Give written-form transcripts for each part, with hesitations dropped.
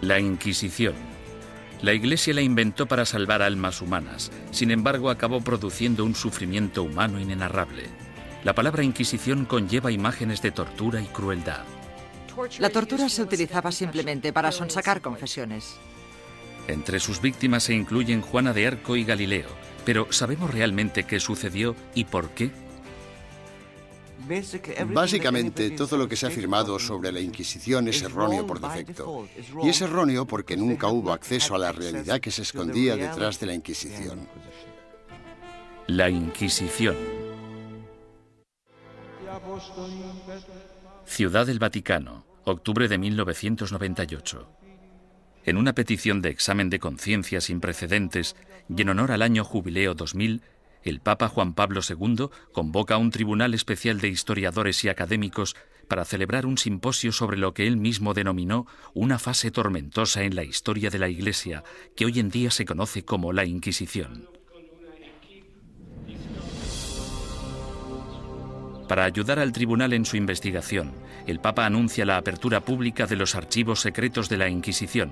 La Inquisición. La Iglesia la inventó para salvar almas humanas, sin embargo acabó produciendo un sufrimiento humano inenarrable. La palabra Inquisición conlleva imágenes de tortura y crueldad. La tortura se utilizaba simplemente para sonsacar confesiones. Entre sus víctimas se incluyen Juana de Arco y Galileo, pero ¿sabemos realmente qué sucedió y por qué? Básicamente, todo lo que se ha afirmado sobre la Inquisición es erróneo por defecto. Y es erróneo porque nunca hubo acceso a la realidad que se escondía detrás de la Inquisición. La Inquisición. Ciudad del Vaticano, octubre de 1998. En una petición de examen de conciencia sin precedentes y en honor al año jubileo 2000, el Papa Juan Pablo II convoca a un tribunal especial de historiadores y académicos para celebrar un simposio sobre lo que él mismo denominó una fase tormentosa en la historia de la Iglesia, que hoy en día se conoce como la Inquisición. Para ayudar al tribunal en su investigación, el Papa anuncia la apertura pública de los archivos secretos de la Inquisición,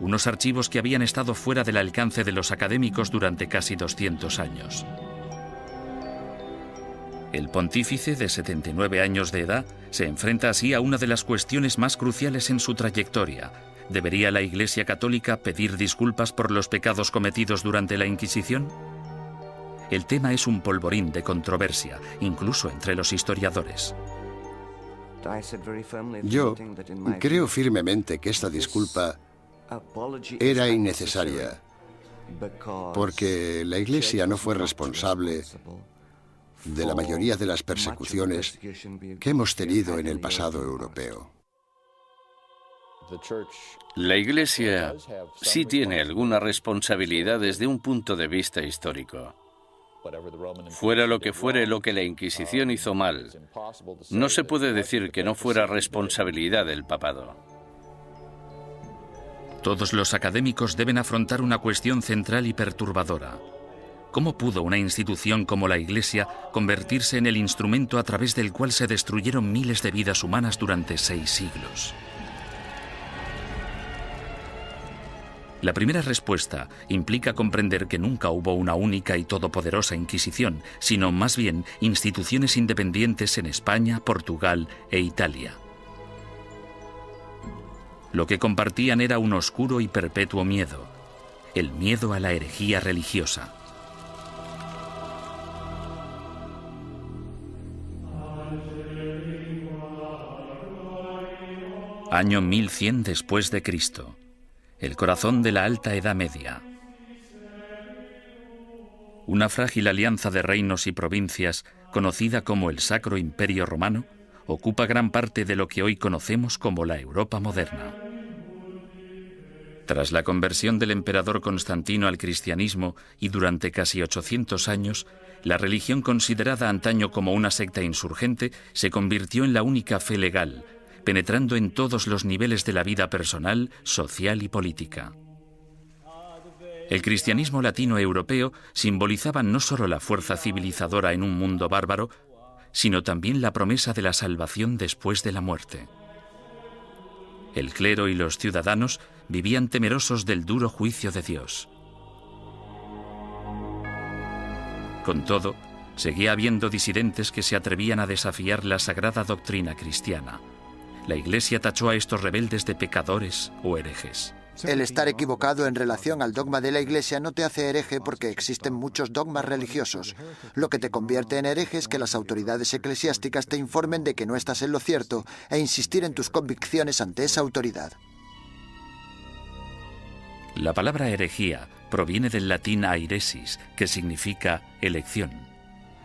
unos archivos que habían estado fuera del alcance de los académicos durante casi 200 años. El pontífice, de 79 años de edad, se enfrenta así a una de las cuestiones más cruciales en su trayectoria. ¿Debería la Iglesia Católica pedir disculpas por los pecados cometidos durante la Inquisición? El tema es un polvorín de controversia, incluso entre los historiadores. Yo creo firmemente que esta disculpa era innecesaria, porque la Iglesia no fue responsable de la mayoría de las persecuciones que hemos tenido en el pasado europeo. La Iglesia sí tiene alguna responsabilidad desde un punto de vista histórico. Fuera lo que fuere lo que la Inquisición hizo mal, no se puede decir que no fuera responsabilidad del papado. Todos los académicos deben afrontar una cuestión central y perturbadora. ¿Cómo pudo una institución como la Iglesia convertirse en el instrumento a través del cual se destruyeron miles de vidas humanas durante 6 siglos? La primera respuesta implica comprender que nunca hubo una única y todopoderosa Inquisición, sino más bien instituciones independientes en España, Portugal e Italia. Lo que compartían era un oscuro y perpetuo miedo, el miedo a la herejía religiosa. Año 1100 después de Cristo. El corazón de la Alta Edad Media. Una frágil alianza de reinos y provincias, conocida como el Sacro Imperio Romano, ocupa gran parte de lo que hoy conocemos como la Europa moderna. Tras la conversión del emperador Constantino al cristianismo y durante casi 800 años, la religión considerada antaño como una secta insurgente se convirtió en la única fe legal, penetrando en todos los niveles de la vida personal, social y política. El cristianismo latino-europeo simbolizaba no solo la fuerza civilizadora en un mundo bárbaro, sino también la promesa de la salvación después de la muerte. El clero y los ciudadanos vivían temerosos del duro juicio de Dios. Con todo, seguía habiendo disidentes que se atrevían a desafiar la sagrada doctrina cristiana. La Iglesia tachó a estos rebeldes de pecadores o herejes. El estar equivocado en relación al dogma de la Iglesia no te hace hereje porque existen muchos dogmas religiosos. Lo que te convierte en hereje es que las autoridades eclesiásticas te informen de que no estás en lo cierto e insistir en tus convicciones ante esa autoridad. La palabra herejía proviene del latín airesis, que significa elección.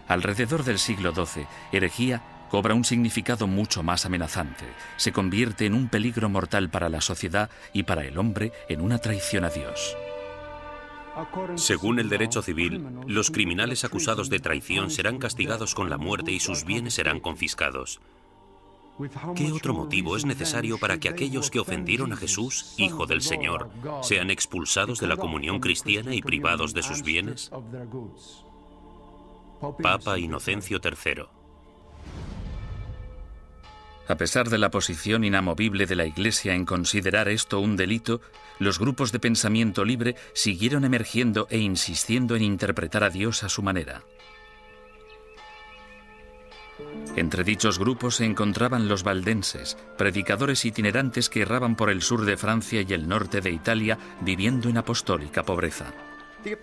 Alrededor del siglo XII, herejía cobra un significado mucho más amenazante. Se convierte en un peligro mortal para la sociedad y para el hombre en una traición a Dios. Según el derecho civil, los criminales acusados de traición serán castigados con la muerte y sus bienes serán confiscados. ¿Qué otro motivo es necesario para que aquellos que ofendieron a Jesús, Hijo del Señor, sean expulsados de la comunión cristiana y privados de sus bienes? Papa Inocencio III. A pesar de la posición inamovible de la Iglesia en considerar esto un delito, los grupos de pensamiento libre siguieron emergiendo e insistiendo en interpretar a Dios a su manera. Entre dichos grupos se encontraban los valdenses, predicadores itinerantes que erraban por el sur de Francia y el norte de Italia, viviendo en apostólica pobreza.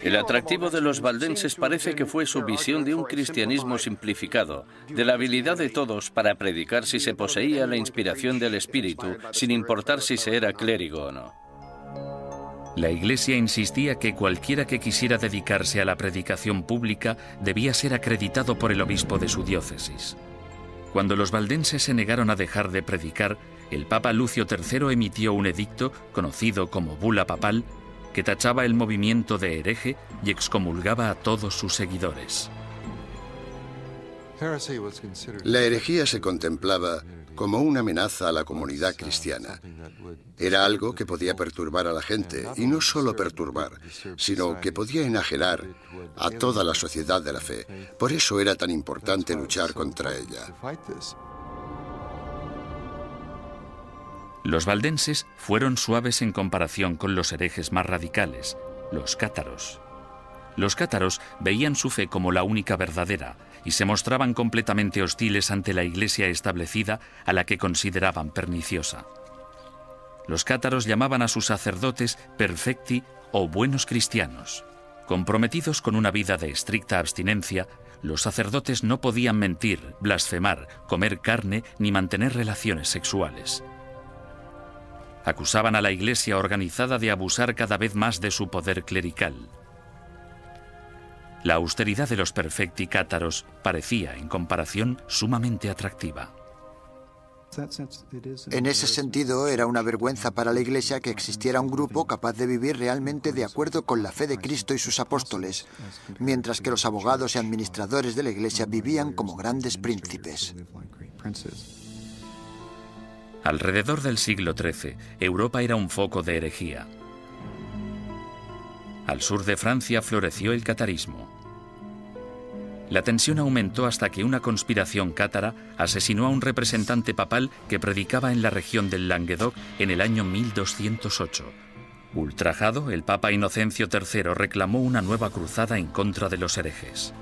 El atractivo de los valdenses parece que fue su visión de un cristianismo simplificado, de la habilidad de todos para predicar si se poseía la inspiración del Espíritu, sin importar si se era clérigo o no. La Iglesia insistía que cualquiera que quisiera dedicarse a la predicación pública debía ser acreditado por el obispo de su diócesis. Cuando los valdenses se negaron a dejar de predicar, el Papa Lucio III emitió un edicto, conocido como Bula Papal, que tachaba el movimiento de hereje y excomulgaba a todos sus seguidores. La herejía se contemplaba como una amenaza a la comunidad cristiana. Era algo que podía perturbar a la gente, y no solo perturbar, sino que podía enajenar a toda la sociedad de la fe. Por eso era tan importante luchar contra ella. Los valdenses fueron suaves en comparación con los herejes más radicales, los cátaros. Los cátaros veían su fe como la única verdadera y se mostraban completamente hostiles ante la iglesia establecida, a la que consideraban perniciosa. Los cátaros llamaban a sus sacerdotes perfecti o buenos cristianos. Comprometidos con una vida de estricta abstinencia, los sacerdotes no podían mentir, blasfemar, comer carne ni mantener relaciones sexuales. Acusaban a la iglesia organizada de abusar cada vez más de su poder clerical. La austeridad de los perfecti cátaros parecía, en comparación, sumamente atractiva. En ese sentido, era una vergüenza para la Iglesia que existiera un grupo capaz de vivir realmente de acuerdo con la fe de Cristo y sus apóstoles, mientras que los abogados y administradores de la Iglesia vivían como grandes príncipes. Alrededor del siglo XIII, Europa era un foco de herejía. Al sur de Francia floreció el catarismo. La tensión aumentó hasta que una conspiración cátara asesinó a un representante papal que predicaba en la región del Languedoc en el año 1208. Ultrajado, el Papa Inocencio III reclamó una nueva cruzada en contra de los herejes.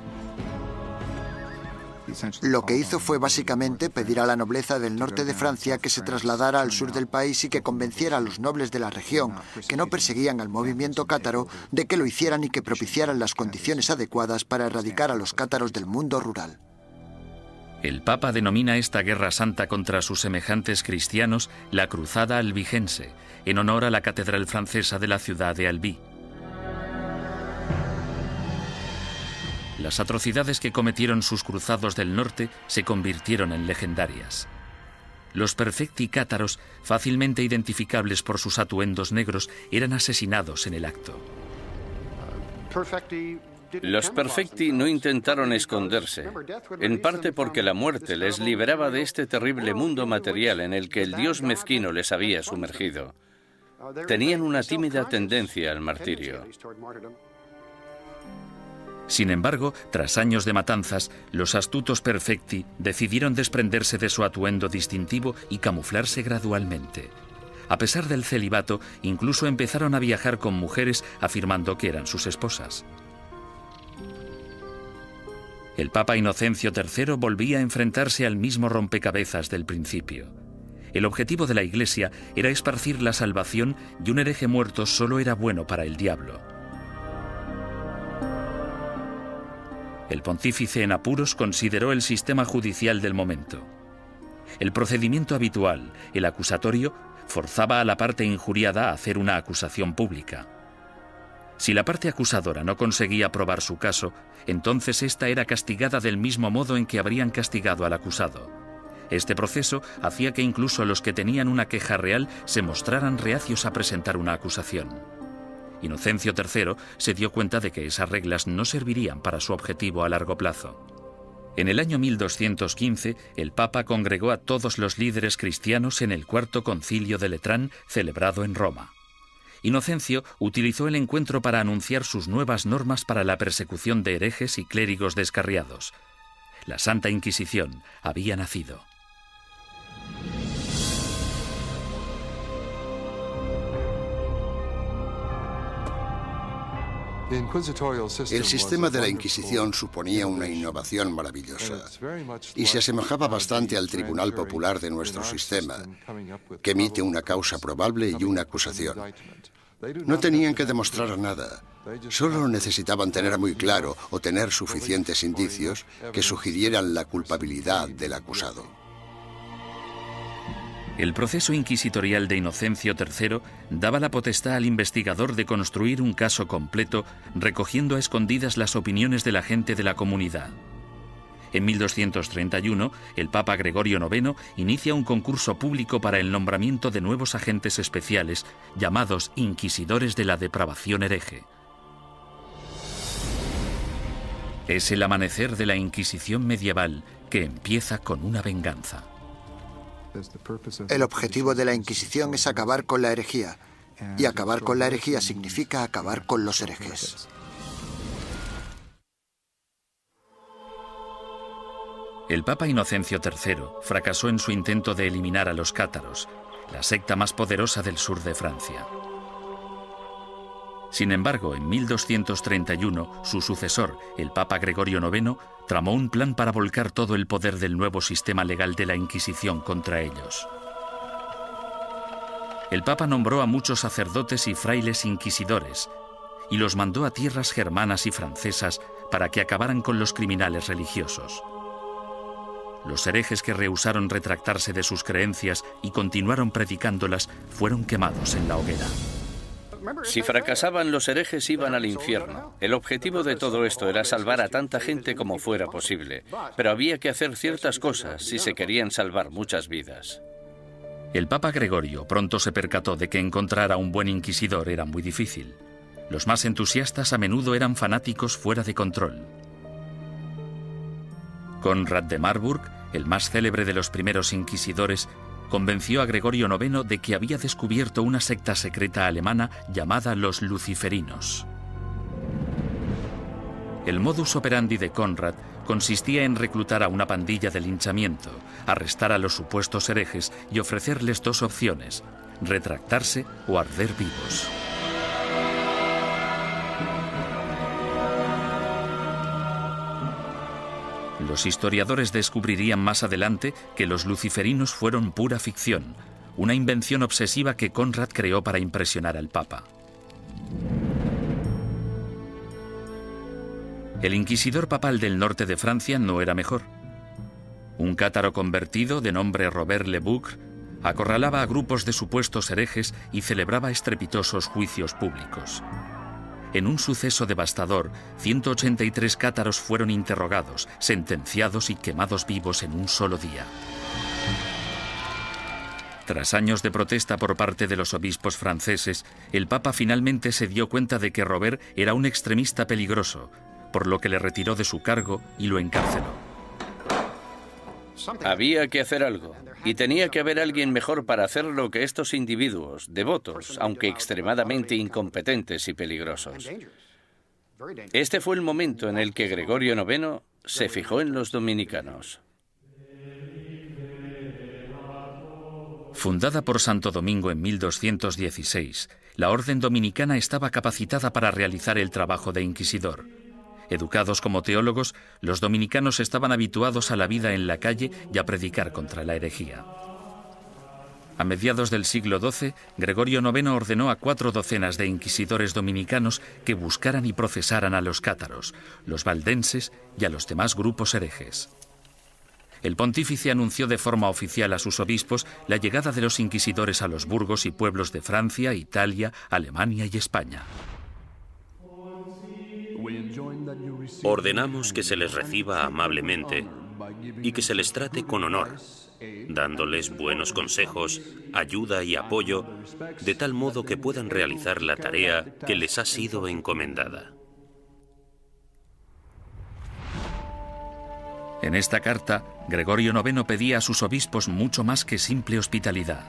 Lo que hizo fue básicamente pedir a la nobleza del norte de Francia que se trasladara al sur del país y que convenciera a los nobles de la región, que no perseguían al movimiento cátaro, de que lo hicieran y que propiciaran las condiciones adecuadas para erradicar a los cátaros del mundo rural. El Papa denomina esta guerra santa contra sus semejantes cristianos la Cruzada Albigense, en honor a la catedral francesa de la ciudad de Albi. Las atrocidades que cometieron sus cruzados del norte se convirtieron en legendarias. Los perfecti cátaros, fácilmente identificables por sus atuendos negros, eran asesinados en el acto. Los perfecti no intentaron esconderse, en parte porque la muerte les liberaba de este terrible mundo material en el que el Dios mezquino les había sumergido. Tenían una tímida tendencia al martirio. Sin embargo, tras años de matanzas, los astutos perfecti decidieron desprenderse de su atuendo distintivo y camuflarse gradualmente. A pesar del celibato, incluso empezaron a viajar con mujeres afirmando que eran sus esposas. El Papa Inocencio III volvía a enfrentarse al mismo rompecabezas del principio. El objetivo de la Iglesia era esparcir la salvación y un hereje muerto solo era bueno para el diablo. El pontífice en apuros consideró el sistema judicial del momento. El procedimiento habitual, el acusatorio, forzaba a la parte injuriada a hacer una acusación pública. Si la parte acusadora no conseguía probar su caso, entonces ésta era castigada del mismo modo en que habrían castigado al acusado. Este proceso hacía que incluso los que tenían una queja real se mostraran reacios a presentar una acusación. Inocencio III se dio cuenta de que esas reglas no servirían para su objetivo a largo plazo. En el año 1215, el Papa congregó a todos los líderes cristianos en el Cuarto Concilio de Letrán, celebrado en Roma. Inocencio utilizó el encuentro para anunciar sus nuevas normas para la persecución de herejes y clérigos descarriados. La Santa Inquisición había nacido. El sistema de la Inquisición suponía una innovación maravillosa y se asemejaba bastante al Tribunal Popular de nuestro sistema, que emite una causa probable y una acusación. No tenían que demostrar nada, solo necesitaban tener muy claro o tener suficientes indicios que sugirieran la culpabilidad del acusado. El proceso inquisitorial de Inocencio III daba la potestad al investigador de construir un caso completo, recogiendo a escondidas las opiniones de la gente de la comunidad. En 1231, el Papa Gregorio IX inicia un concurso público para el nombramiento de nuevos agentes especiales, llamados inquisidores de la depravación hereje. Es el amanecer de la Inquisición medieval, que empieza con una venganza. El objetivo de la Inquisición es acabar con la herejía, y acabar con la herejía significa acabar con los herejes. El Papa Inocencio III fracasó en su intento de eliminar a los cátaros, la secta más poderosa del sur de Francia. Sin embargo, en 1231, su sucesor, el Papa Gregorio IX, tramó un plan para volcar todo el poder del nuevo sistema legal de la Inquisición contra ellos. El Papa nombró a muchos sacerdotes y frailes inquisidores y los mandó a tierras germanas y francesas para que acabaran con los criminales religiosos. Los herejes que rehusaron retractarse de sus creencias y continuaron predicándolas fueron quemados en la hoguera. Si fracasaban los herejes, iban al infierno. El objetivo de todo esto era salvar a tanta gente como fuera posible, pero había que hacer ciertas cosas si se querían salvar muchas vidas. El Papa Gregorio pronto se percató de que encontrar a un buen inquisidor era muy difícil. Los más entusiastas a menudo eran fanáticos fuera de control. Conrad de Marburg, el más célebre de los primeros inquisidores, convenció a Gregorio IX de que había descubierto una secta secreta alemana llamada los luciferinos. El modus operandi de Conrad consistía en reclutar a una pandilla de linchamiento, arrestar a los supuestos herejes y ofrecerles dos opciones: retractarse o arder vivos. Los historiadores descubrirían más adelante que los luciferinos fueron pura ficción, una invención obsesiva que Conrad creó para impresionar al Papa. El inquisidor papal del norte de Francia no era mejor. Un cátaro convertido de nombre Robert Le Boucq acorralaba a grupos de supuestos herejes y celebraba estrepitosos juicios públicos. En un suceso devastador, 183 cátaros fueron interrogados, sentenciados y quemados vivos en un solo día. Tras años de protesta por parte de los obispos franceses, el Papa finalmente se dio cuenta de que Robert era un extremista peligroso, por lo que le retiró de su cargo y lo encarceló. Había que hacer algo, y tenía que haber alguien mejor para hacerlo que estos individuos, devotos, aunque extremadamente incompetentes y peligrosos. Este fue el momento en el que Gregorio IX se fijó en los dominicanos. Fundada por Santo Domingo en 1216, la orden dominicana estaba capacitada para realizar el trabajo de inquisidor. Educados como teólogos, los dominicanos estaban habituados a la vida en la calle y a predicar contra la herejía. A mediados del siglo XII, Gregorio IX ordenó a 4 docenas de inquisidores dominicanos que buscaran y procesaran a los cátaros, los valdenses y a los demás grupos herejes. El pontífice anunció de forma oficial a sus obispos la llegada de los inquisidores a los burgos y pueblos de Francia, Italia, Alemania y España. Ordenamos que se les reciba amablemente y que se les trate con honor, dándoles buenos consejos, ayuda y apoyo, de tal modo que puedan realizar la tarea que les ha sido encomendada. En esta carta, Gregorio IX pedía a sus obispos mucho más que simple hospitalidad.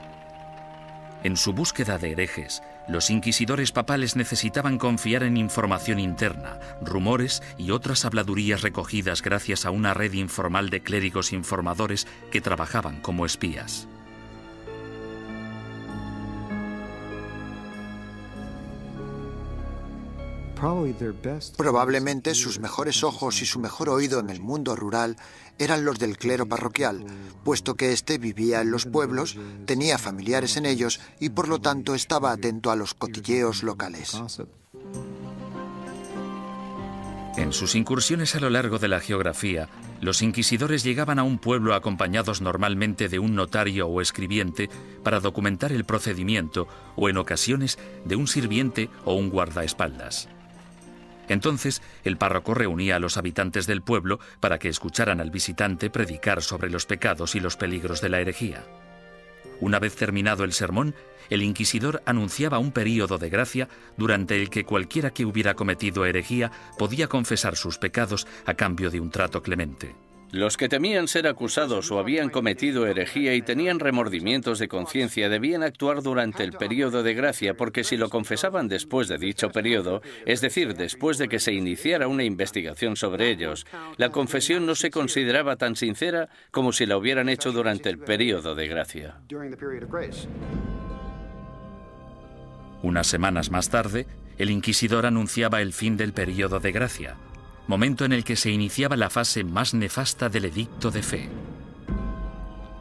En su búsqueda de herejes, los inquisidores papales necesitaban confiar en información interna, rumores y otras habladurías recogidas gracias a una red informal de clérigos informadores que trabajaban como espías. Probablemente sus mejores ojos y su mejor oído en el mundo rural eran los del clero parroquial, puesto que éste vivía en los pueblos, tenía familiares en ellos y por lo tanto estaba atento a los cotilleos locales. En sus incursiones a lo largo de la geografía, los inquisidores llegaban a un pueblo acompañados normalmente de un notario o escribiente para documentar el procedimiento o, en ocasiones, de un sirviente o un guardaespaldas. Entonces, el párroco reunía a los habitantes del pueblo para que escucharan al visitante predicar sobre los pecados y los peligros de la herejía. Una vez terminado el sermón, el inquisidor anunciaba un período de gracia durante el que cualquiera que hubiera cometido herejía podía confesar sus pecados a cambio de un trato clemente. Los que temían ser acusados o habían cometido herejía y tenían remordimientos de conciencia debían actuar durante el período de gracia, porque si lo confesaban después de dicho período, es decir, después de que se iniciara una investigación sobre ellos, la confesión no se consideraba tan sincera como si la hubieran hecho durante el período de gracia. Unas semanas más tarde, el inquisidor anunciaba el fin del período de gracia, momento en el que se iniciaba la fase más nefasta del edicto de fe.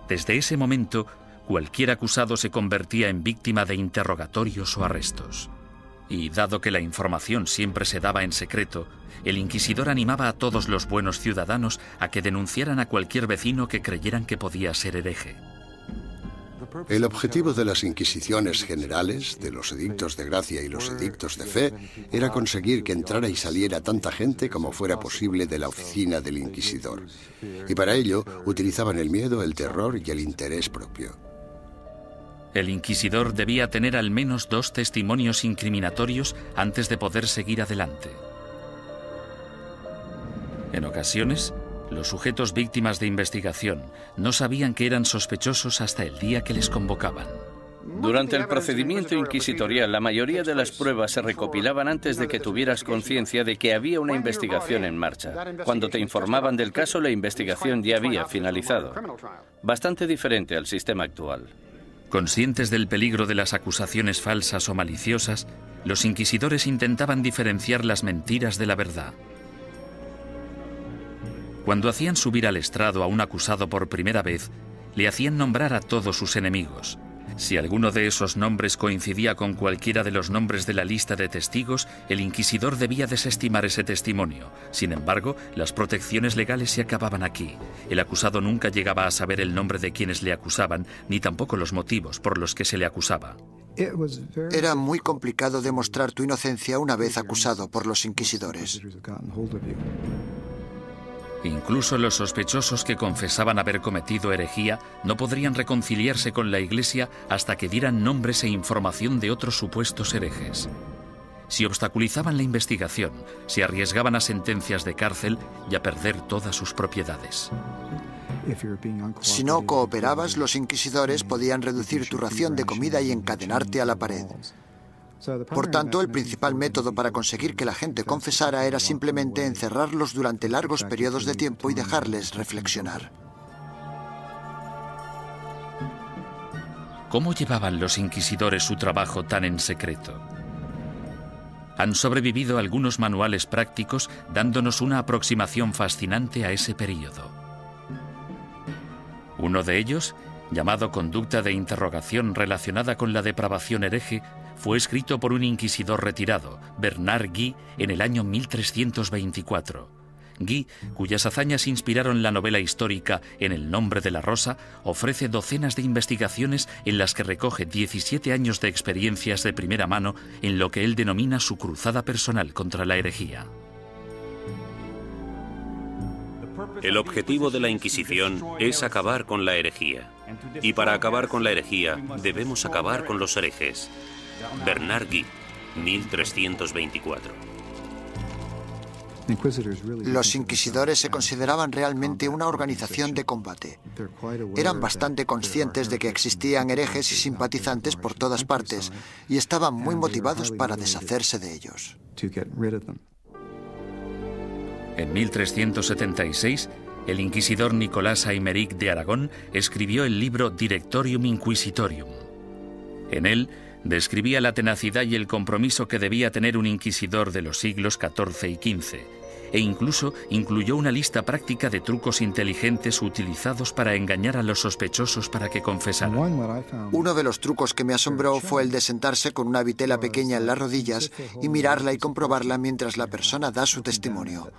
Desde ese momento, cualquier acusado se convertía en víctima de interrogatorios o arrestos. Y dado que la información siempre se daba en secreto, el inquisidor animaba a todos los buenos ciudadanos a que denunciaran a cualquier vecino que creyeran que podía ser hereje. El objetivo de las inquisiciones generales, de los edictos de gracia y los edictos de fe, era conseguir que entrara y saliera tanta gente como fuera posible de la oficina del inquisidor. Y para ello utilizaban el miedo, el terror y el interés propio. El inquisidor debía tener al menos 2 testimonios incriminatorios antes de poder seguir adelante. En ocasiones, los sujetos víctimas de investigación no sabían que eran sospechosos hasta el día que les convocaban. Durante el procedimiento inquisitorial, la mayoría de las pruebas se recopilaban antes de que tuvieras conciencia de que había una investigación en marcha. Cuando te informaban del caso, la investigación ya había finalizado. Bastante diferente al sistema actual. Conscientes del peligro de las acusaciones falsas o maliciosas, los inquisidores intentaban diferenciar las mentiras de la verdad. Cuando hacían subir al estrado a un acusado por primera vez, le hacían nombrar a todos sus enemigos. Si alguno de esos nombres coincidía con cualquiera de los nombres de la lista de testigos, el inquisidor debía desestimar ese testimonio. Sin embargo, las protecciones legales se acababan aquí. El acusado nunca llegaba a saber el nombre de quienes le acusaban, ni tampoco los motivos por los que se le acusaba. Era muy complicado demostrar tu inocencia una vez acusado por los inquisidores. Incluso los sospechosos que confesaban haber cometido herejía no podrían reconciliarse con la Iglesia hasta que dieran nombres e información de otros supuestos herejes. Si obstaculizaban la investigación, se arriesgaban a sentencias de cárcel y a perder todas sus propiedades. Si no cooperabas, los inquisidores podían reducir tu ración de comida y encadenarte a la pared. Por tanto, el principal método para conseguir que la gente confesara era simplemente encerrarlos durante largos periodos de tiempo y dejarles reflexionar. ¿Cómo llevaban los inquisidores su trabajo tan en secreto? Han sobrevivido algunos manuales prácticos dándonos una aproximación fascinante a ese período. Uno de ellos, llamado Conducta de interrogación relacionada con la depravación hereje, fue escrito por un inquisidor retirado, Bernard Guy, en el año 1324. Guy, cuyas hazañas inspiraron la novela histórica En el nombre de la rosa, ofrece docenas de investigaciones en las que recoge 17 años de experiencias de primera mano en lo que él denomina su cruzada personal contra la herejía. El objetivo de la Inquisición es acabar con la herejía. Y para acabar con la herejía, debemos acabar con los herejes. Bernard Guy, 1324. Los inquisidores se consideraban realmente una organización de combate. Eran bastante conscientes de que existían herejes y simpatizantes por todas partes y estaban muy motivados para deshacerse de ellos. En 1376, el inquisidor Nicolás Aymeric de Aragón escribió el libro Directorium Inquisitorium. En él Describía la tenacidad y el compromiso que debía tener un inquisidor de los siglos XIV y XV, e incluso incluyó una lista práctica de trucos inteligentes utilizados para engañar a los sospechosos para que confesaran. Uno de los trucos que me asombró fue el de sentarse con una vitela pequeña en las rodillas y mirarla y comprobarla mientras la persona da su testimonio.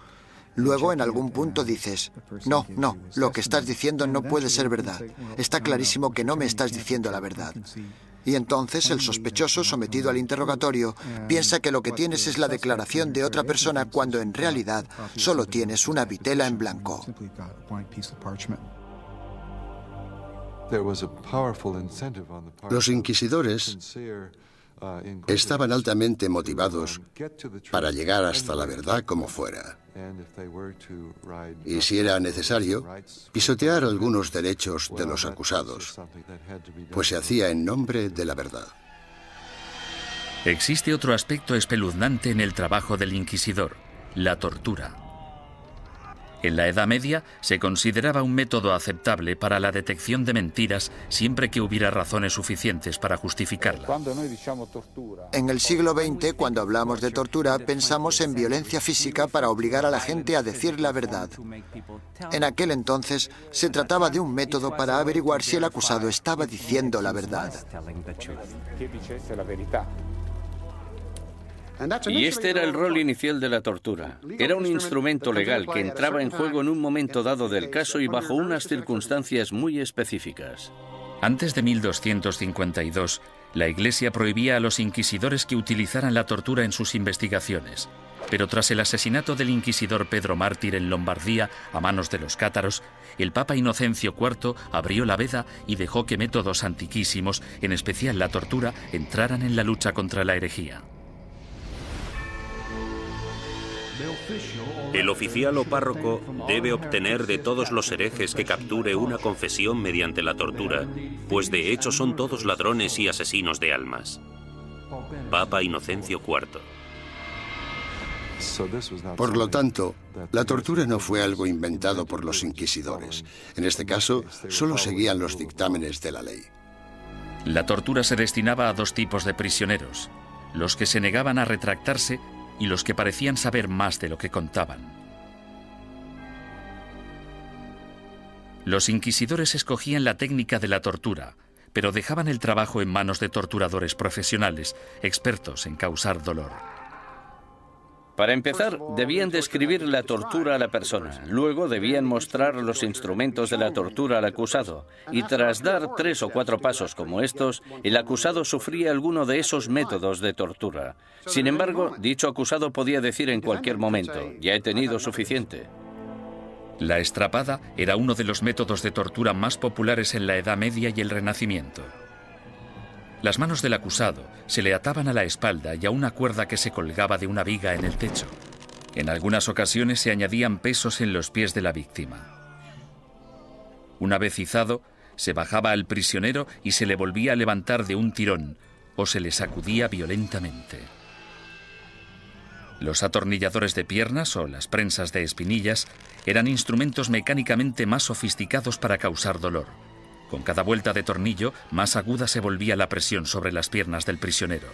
Luego, en algún punto dices, no, lo que estás diciendo no puede ser verdad. Está clarísimo que no me estás diciendo la verdad. Y entonces el sospechoso sometido al interrogatorio piensa que lo que tienes es la declaración de otra persona cuando en realidad solo tienes una vitela en blanco. Los inquisidores estaban altamente motivados para llegar hasta la verdad como fuera. Y si era necesario, pisotear algunos derechos de los acusados, pues se hacía en nombre de la verdad. Existe otro aspecto espeluznante en el trabajo del inquisidor: la tortura. En la Edad Media se consideraba un método aceptable para la detección de mentiras siempre que hubiera razones suficientes para justificarla. En el siglo XX, cuando hablamos de tortura, pensamos en violencia física para obligar a la gente a decir la verdad. En aquel entonces, se trataba de un método para averiguar si el acusado estaba diciendo la verdad. Y este era el rol inicial de la tortura. Era un instrumento legal que entraba en juego en un momento dado del caso y bajo unas circunstancias muy específicas. Antes de 1252, la Iglesia prohibía a los inquisidores que utilizaran la tortura en sus investigaciones. Pero tras el asesinato del inquisidor Pedro Mártir en Lombardía a manos de los cátaros, el Papa Inocencio IV abrió la veda y dejó que métodos antiquísimos, en especial la tortura, entraran en la lucha contra la herejía. El oficial o párroco debe obtener de todos los herejes que capture una confesión mediante la tortura, pues de hecho son todos ladrones y asesinos de almas. Papa Inocencio IV. Por lo tanto, la tortura no fue algo inventado por los inquisidores. En este caso, solo seguían los dictámenes de la ley. La tortura se destinaba a dos tipos de prisioneros: los que se negaban a retractarse y los que parecían saber más de lo que contaban. Los inquisidores escogían la técnica de la tortura, pero dejaban el trabajo en manos de torturadores profesionales, expertos en causar dolor. Para empezar, debían describir la tortura a la persona. Luego debían mostrar los instrumentos de la tortura al acusado. Y tras dar 3 o 4 pasos como estos, el acusado sufría alguno de esos métodos de tortura. Sin embargo, dicho acusado podía decir en cualquier momento: ya he tenido suficiente. La estrapada era uno de los métodos de tortura más populares en la Edad Media y el Renacimiento. Las manos del acusado se le ataban a la espalda y a una cuerda que se colgaba de una viga en el techo. En algunas ocasiones se añadían pesos en los pies de la víctima. Una vez izado, se bajaba al prisionero y se le volvía a levantar de un tirón o se le sacudía violentamente. Los atornilladores de piernas o las prensas de espinillas eran instrumentos mecánicamente más sofisticados para causar dolor. Con cada vuelta de tornillo, más aguda se volvía la presión sobre las piernas del prisionero.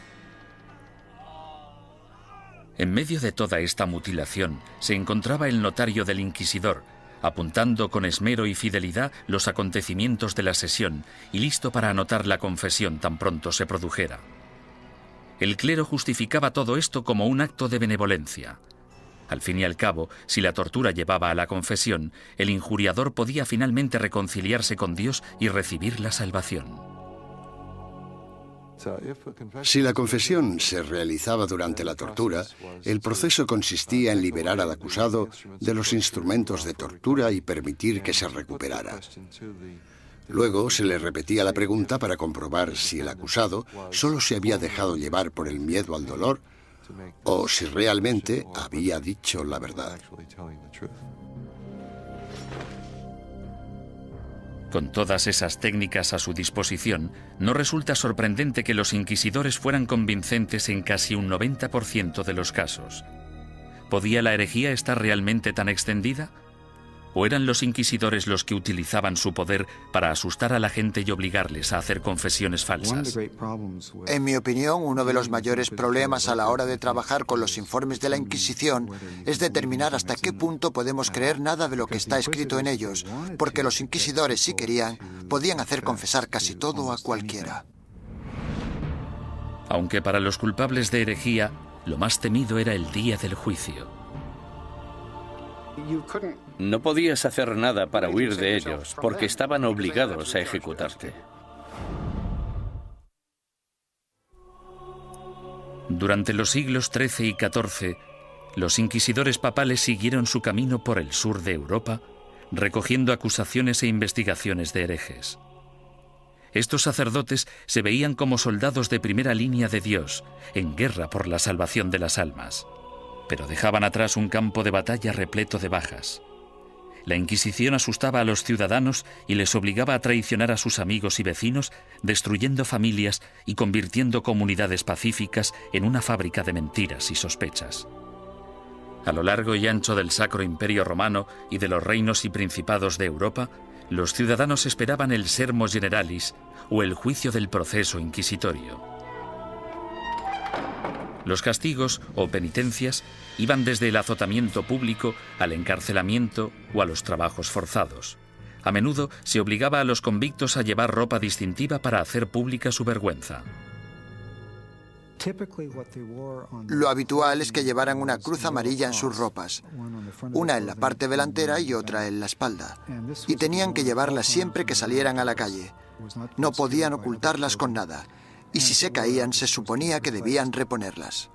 En medio de toda esta mutilación se encontraba el notario del inquisidor, apuntando con esmero y fidelidad los acontecimientos de la sesión y listo para anotar la confesión tan pronto se produjera. El clero justificaba todo esto como un acto de benevolencia. Al fin y al cabo, si la tortura llevaba a la confesión, el injuriador podía finalmente reconciliarse con Dios y recibir la salvación. Si la confesión se realizaba durante la tortura, el proceso consistía en liberar al acusado de los instrumentos de tortura y permitir que se recuperara. Luego se le repetía la pregunta para comprobar si el acusado solo se había dejado llevar por el miedo al dolor o si realmente había dicho la verdad. Con todas esas técnicas a su disposición, no resulta sorprendente que los inquisidores fueran convincentes en casi un 90% de los casos. ¿Podía la herejía estar realmente tan extendida? ¿O eran los inquisidores los que utilizaban su poder para asustar a la gente y obligarles a hacer confesiones falsas? En mi opinión, uno de los mayores problemas a la hora de trabajar con los informes de la Inquisición es determinar hasta qué punto podemos creer nada de lo que está escrito en ellos, porque los inquisidores, si querían, podían hacer confesar casi todo a cualquiera. Aunque para los culpables de herejía, lo más temido era el día del juicio. No podías hacer nada para huir de ellos, porque estaban obligados a ejecutarte. Durante los siglos XIII y XIV, los inquisidores papales siguieron su camino por el sur de Europa, recogiendo acusaciones e investigaciones de herejes. Estos sacerdotes se veían como soldados de primera línea de Dios, en guerra por la salvación de las almas, pero dejaban atrás un campo de batalla repleto de bajas. La Inquisición asustaba a los ciudadanos y les obligaba a traicionar a sus amigos y vecinos, destruyendo familias y convirtiendo comunidades pacíficas en una fábrica de mentiras y sospechas. A lo largo y ancho del Sacro Imperio Romano y de los reinos y principados de Europa, los ciudadanos esperaban el Sermo Generalis o el juicio del proceso inquisitorio. Los castigos o penitencias iban desde el azotamiento público al encarcelamiento o a los trabajos forzados. A menudo se obligaba a los convictos a llevar ropa distintiva para hacer pública su vergüenza. Lo habitual es que llevaran una cruz amarilla en sus ropas, una en la parte delantera y otra en la espalda, y tenían que llevarlas siempre que salieran a la calle. No podían ocultarlas con nada, y si se caían se suponía que debían reponerlas.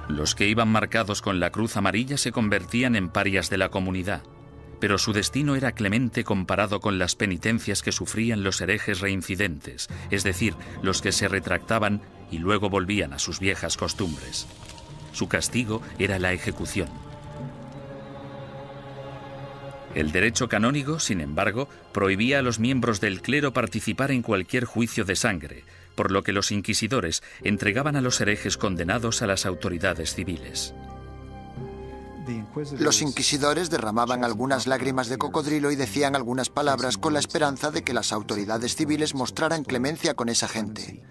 Los que iban marcados con la cruz amarilla se convertían en parias de la comunidad, pero su destino era clemente comparado con las penitencias que sufrían los herejes reincidentes, es decir, los que se retractaban y luego volvían a sus viejas costumbres. Su castigo era la ejecución. El derecho canónico, sin embargo, prohibía a los miembros del clero participar en cualquier juicio de sangre, por lo que los inquisidores entregaban a los herejes condenados a las autoridades civiles. Los inquisidores derramaban algunas lágrimas de cocodrilo y decían algunas palabras con la esperanza de que las autoridades civiles mostraran clemencia con esa gente.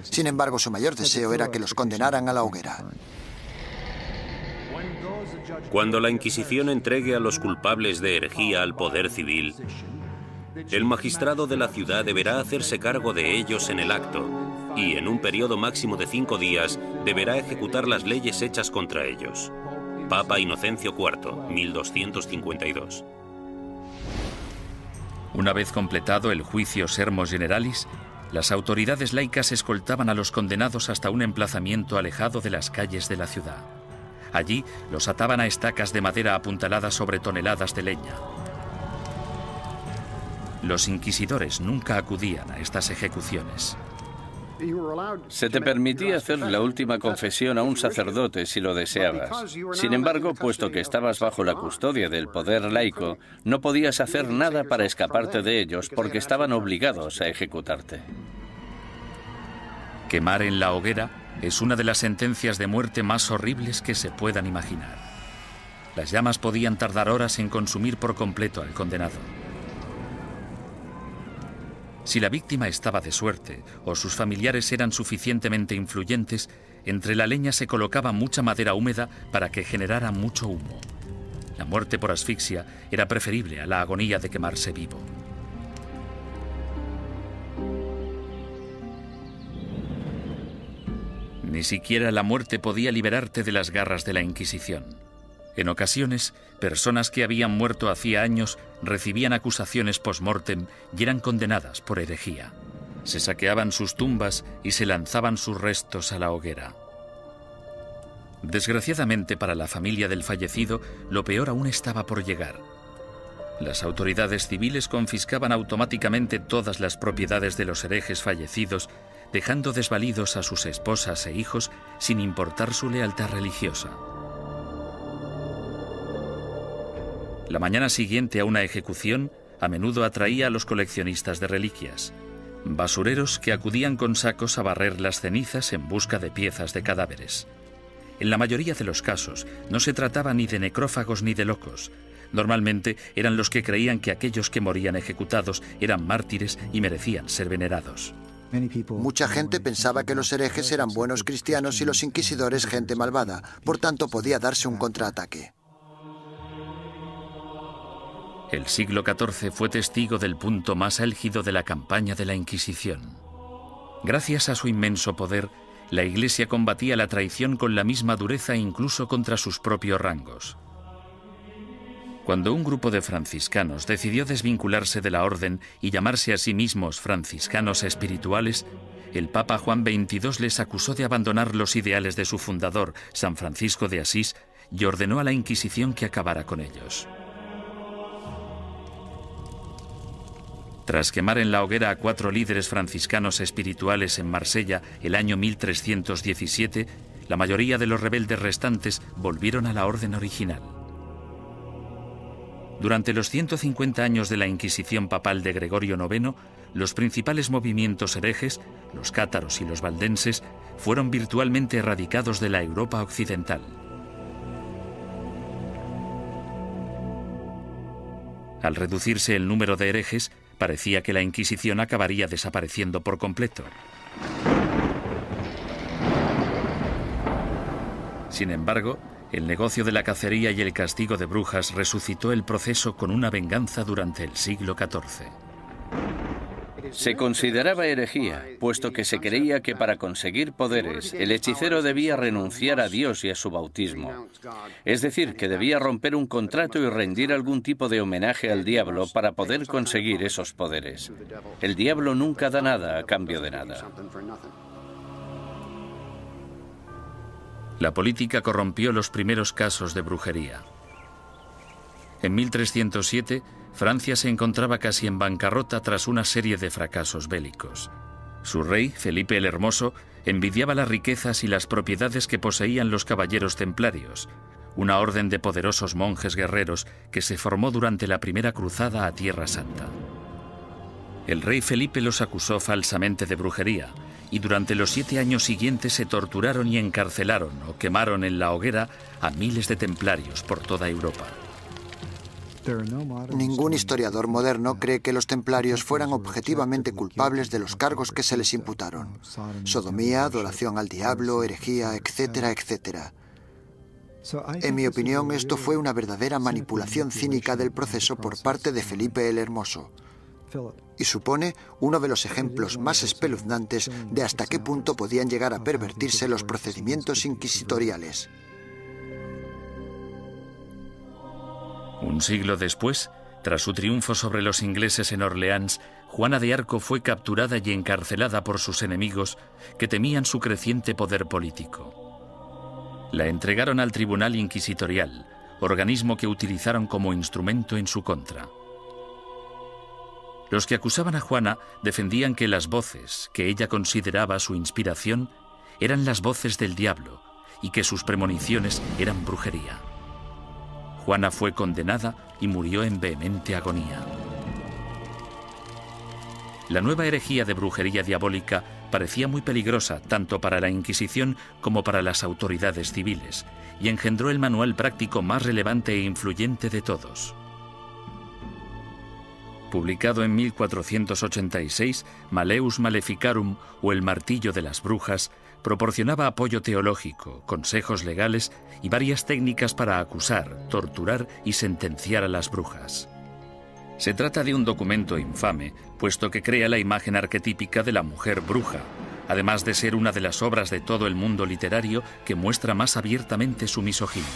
Sin embargo, su mayor deseo era que los condenaran a la hoguera. Cuando la Inquisición entregue a los culpables de herejía al poder civil, el magistrado de la ciudad deberá hacerse cargo de ellos en el acto y, en un periodo máximo de 5 días, deberá ejecutar las leyes hechas contra ellos. Papa Inocencio IV, 1252. Una vez completado el juicio Sermo Generalis, las autoridades laicas escoltaban a los condenados hasta un emplazamiento alejado de las calles de la ciudad. Allí los ataban a estacas de madera apuntaladas sobre toneladas de leña. Los inquisidores nunca acudían a estas ejecuciones. Se te permitía hacer la última confesión a un sacerdote si lo deseabas. Sin embargo, puesto que estabas bajo la custodia del poder laico, no podías hacer nada para escaparte de ellos porque estaban obligados a ejecutarte. Quemar en la hoguera es una de las sentencias de muerte más horribles que se puedan imaginar. Las llamas podían tardar horas en consumir por completo al condenado. Si la víctima estaba de suerte o sus familiares eran suficientemente influyentes, entre la leña se colocaba mucha madera húmeda para que generara mucho humo. La muerte por asfixia era preferible a la agonía de quemarse vivo. Ni siquiera la muerte podía liberarte de las garras de la Inquisición. En ocasiones, personas que habían muerto hacía años recibían acusaciones post-mortem y eran condenadas por herejía. Se saqueaban sus tumbas y se lanzaban sus restos a la hoguera. Desgraciadamente para la familia del fallecido, lo peor aún estaba por llegar. Las autoridades civiles confiscaban automáticamente todas las propiedades de los herejes fallecidos, dejando desvalidos a sus esposas e hijos sin importar su lealtad religiosa. La mañana siguiente a una ejecución a menudo atraía a los coleccionistas de reliquias, basureros que acudían con sacos a barrer las cenizas en busca de piezas de cadáveres. En la mayoría de los casos no se trataba ni de necrófagos ni de locos. Normalmente eran los que creían que aquellos que morían ejecutados eran mártires y merecían ser venerados. Mucha gente pensaba que los herejes eran buenos cristianos y los inquisidores gente malvada, por tanto podía darse un contraataque. El siglo XIV fue testigo del punto más álgido de la campaña de la Inquisición. Gracias a su inmenso poder, la Iglesia combatía la traición con la misma dureza incluso contra sus propios rangos. Cuando un grupo de franciscanos decidió desvincularse de la orden y llamarse a sí mismos franciscanos espirituales, el Papa Juan XXII les acusó de abandonar los ideales de su fundador, San Francisco de Asís, y ordenó a la Inquisición que acabara con ellos. Tras quemar en la hoguera a 4 líderes franciscanos espirituales en Marsella el año 1317, la mayoría de los rebeldes restantes volvieron a la orden original. Durante los 150 años de la Inquisición papal de Gregorio IX, los principales movimientos herejes, los cátaros y los valdenses, fueron virtualmente erradicados de la Europa occidental. Al reducirse el número de herejes, parecía que la Inquisición acabaría desapareciendo por completo. Sin embargo, el negocio de la cacería y el castigo de brujas resucitó el proceso con una venganza durante el siglo XIV. Se consideraba herejía, puesto que se creía que para conseguir poderes el hechicero debía renunciar a Dios y a su bautismo. Es decir, que debía romper un contrato y rendir algún tipo de homenaje al diablo para poder conseguir esos poderes. El diablo nunca da nada a cambio de nada. La política corrompió los primeros casos de brujería. En 1307, Francia se encontraba casi en bancarrota tras una serie de fracasos bélicos. Su rey, Felipe el Hermoso, envidiaba las riquezas y las propiedades que poseían los caballeros templarios, una orden de poderosos monjes guerreros que se formó durante la primera cruzada a Tierra Santa. El rey Felipe los acusó falsamente de brujería, y durante los 7 años siguientes se torturaron y encarcelaron o quemaron en la hoguera a miles de templarios por toda Europa. Ningún historiador moderno cree que los templarios fueran objetivamente culpables de los cargos que se les imputaron: sodomía, adoración al diablo, herejía, etcétera, etcétera. En mi opinión, esto fue una verdadera manipulación cínica del proceso por parte de Felipe el Hermoso, y supone uno de los ejemplos más espeluznantes de hasta qué punto podían llegar a pervertirse los procedimientos inquisitoriales. Un siglo después, tras su triunfo sobre los ingleses en Orleans, Juana de Arco fue capturada y encarcelada por sus enemigos, que temían su creciente poder político. La entregaron al Tribunal Inquisitorial, organismo que utilizaron como instrumento en su contra. Los que acusaban a Juana defendían que las voces que ella consideraba su inspiración eran las voces del diablo y que sus premoniciones eran brujería. Juana fue condenada y murió en vehemente agonía. La nueva herejía de brujería diabólica parecía muy peligrosa tanto para la Inquisición como para las autoridades civiles, y engendró el manual práctico más relevante e influyente de todos. Publicado en 1486, Malleus Maleficarum, o El martillo de las brujas, proporcionaba apoyo teológico, consejos legales y varias técnicas para acusar, torturar y sentenciar a las brujas. Se trata de un documento infame, puesto que crea la imagen arquetípica de la mujer bruja, además de ser una de las obras de todo el mundo literario que muestra más abiertamente su misoginia.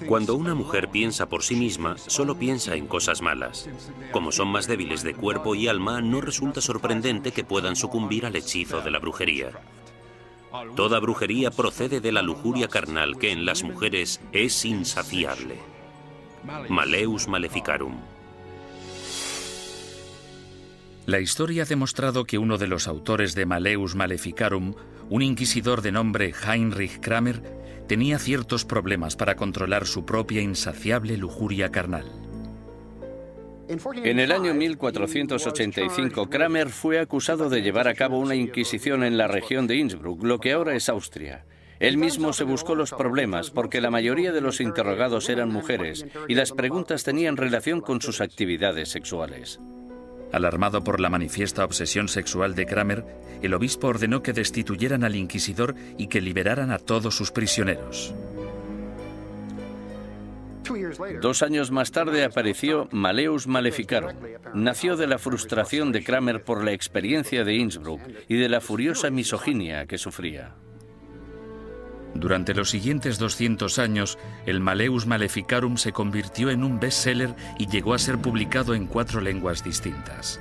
Cuando una mujer piensa por sí misma, solo piensa en cosas malas. Como son más débiles de cuerpo y alma, no resulta sorprendente que puedan sucumbir al hechizo de la brujería. Toda brujería procede de la lujuria carnal que en las mujeres es insaciable. Malleus Maleficarum. La historia ha demostrado que uno de los autores de Malleus Maleficarum, un inquisidor de nombre Heinrich Kramer, tenía ciertos problemas para controlar su propia insaciable lujuria carnal. En el año 1485, Kramer fue acusado de llevar a cabo una inquisición en la región de Innsbruck, lo que ahora es Austria. Él mismo se buscó los problemas porque la mayoría de los interrogados eran mujeres y las preguntas tenían relación con sus actividades sexuales. Alarmado por la manifiesta obsesión sexual de Kramer, el obispo ordenó que destituyeran al inquisidor y que liberaran a todos sus prisioneros. 2 años más tarde apareció Malleus Maleficarum. Nació de la frustración de Kramer por la experiencia de Innsbruck y de la furiosa misoginia que sufría. Durante los siguientes 200 años, el Malleus Maleficarum se convirtió en un bestseller y llegó a ser publicado en 4 lenguas distintas.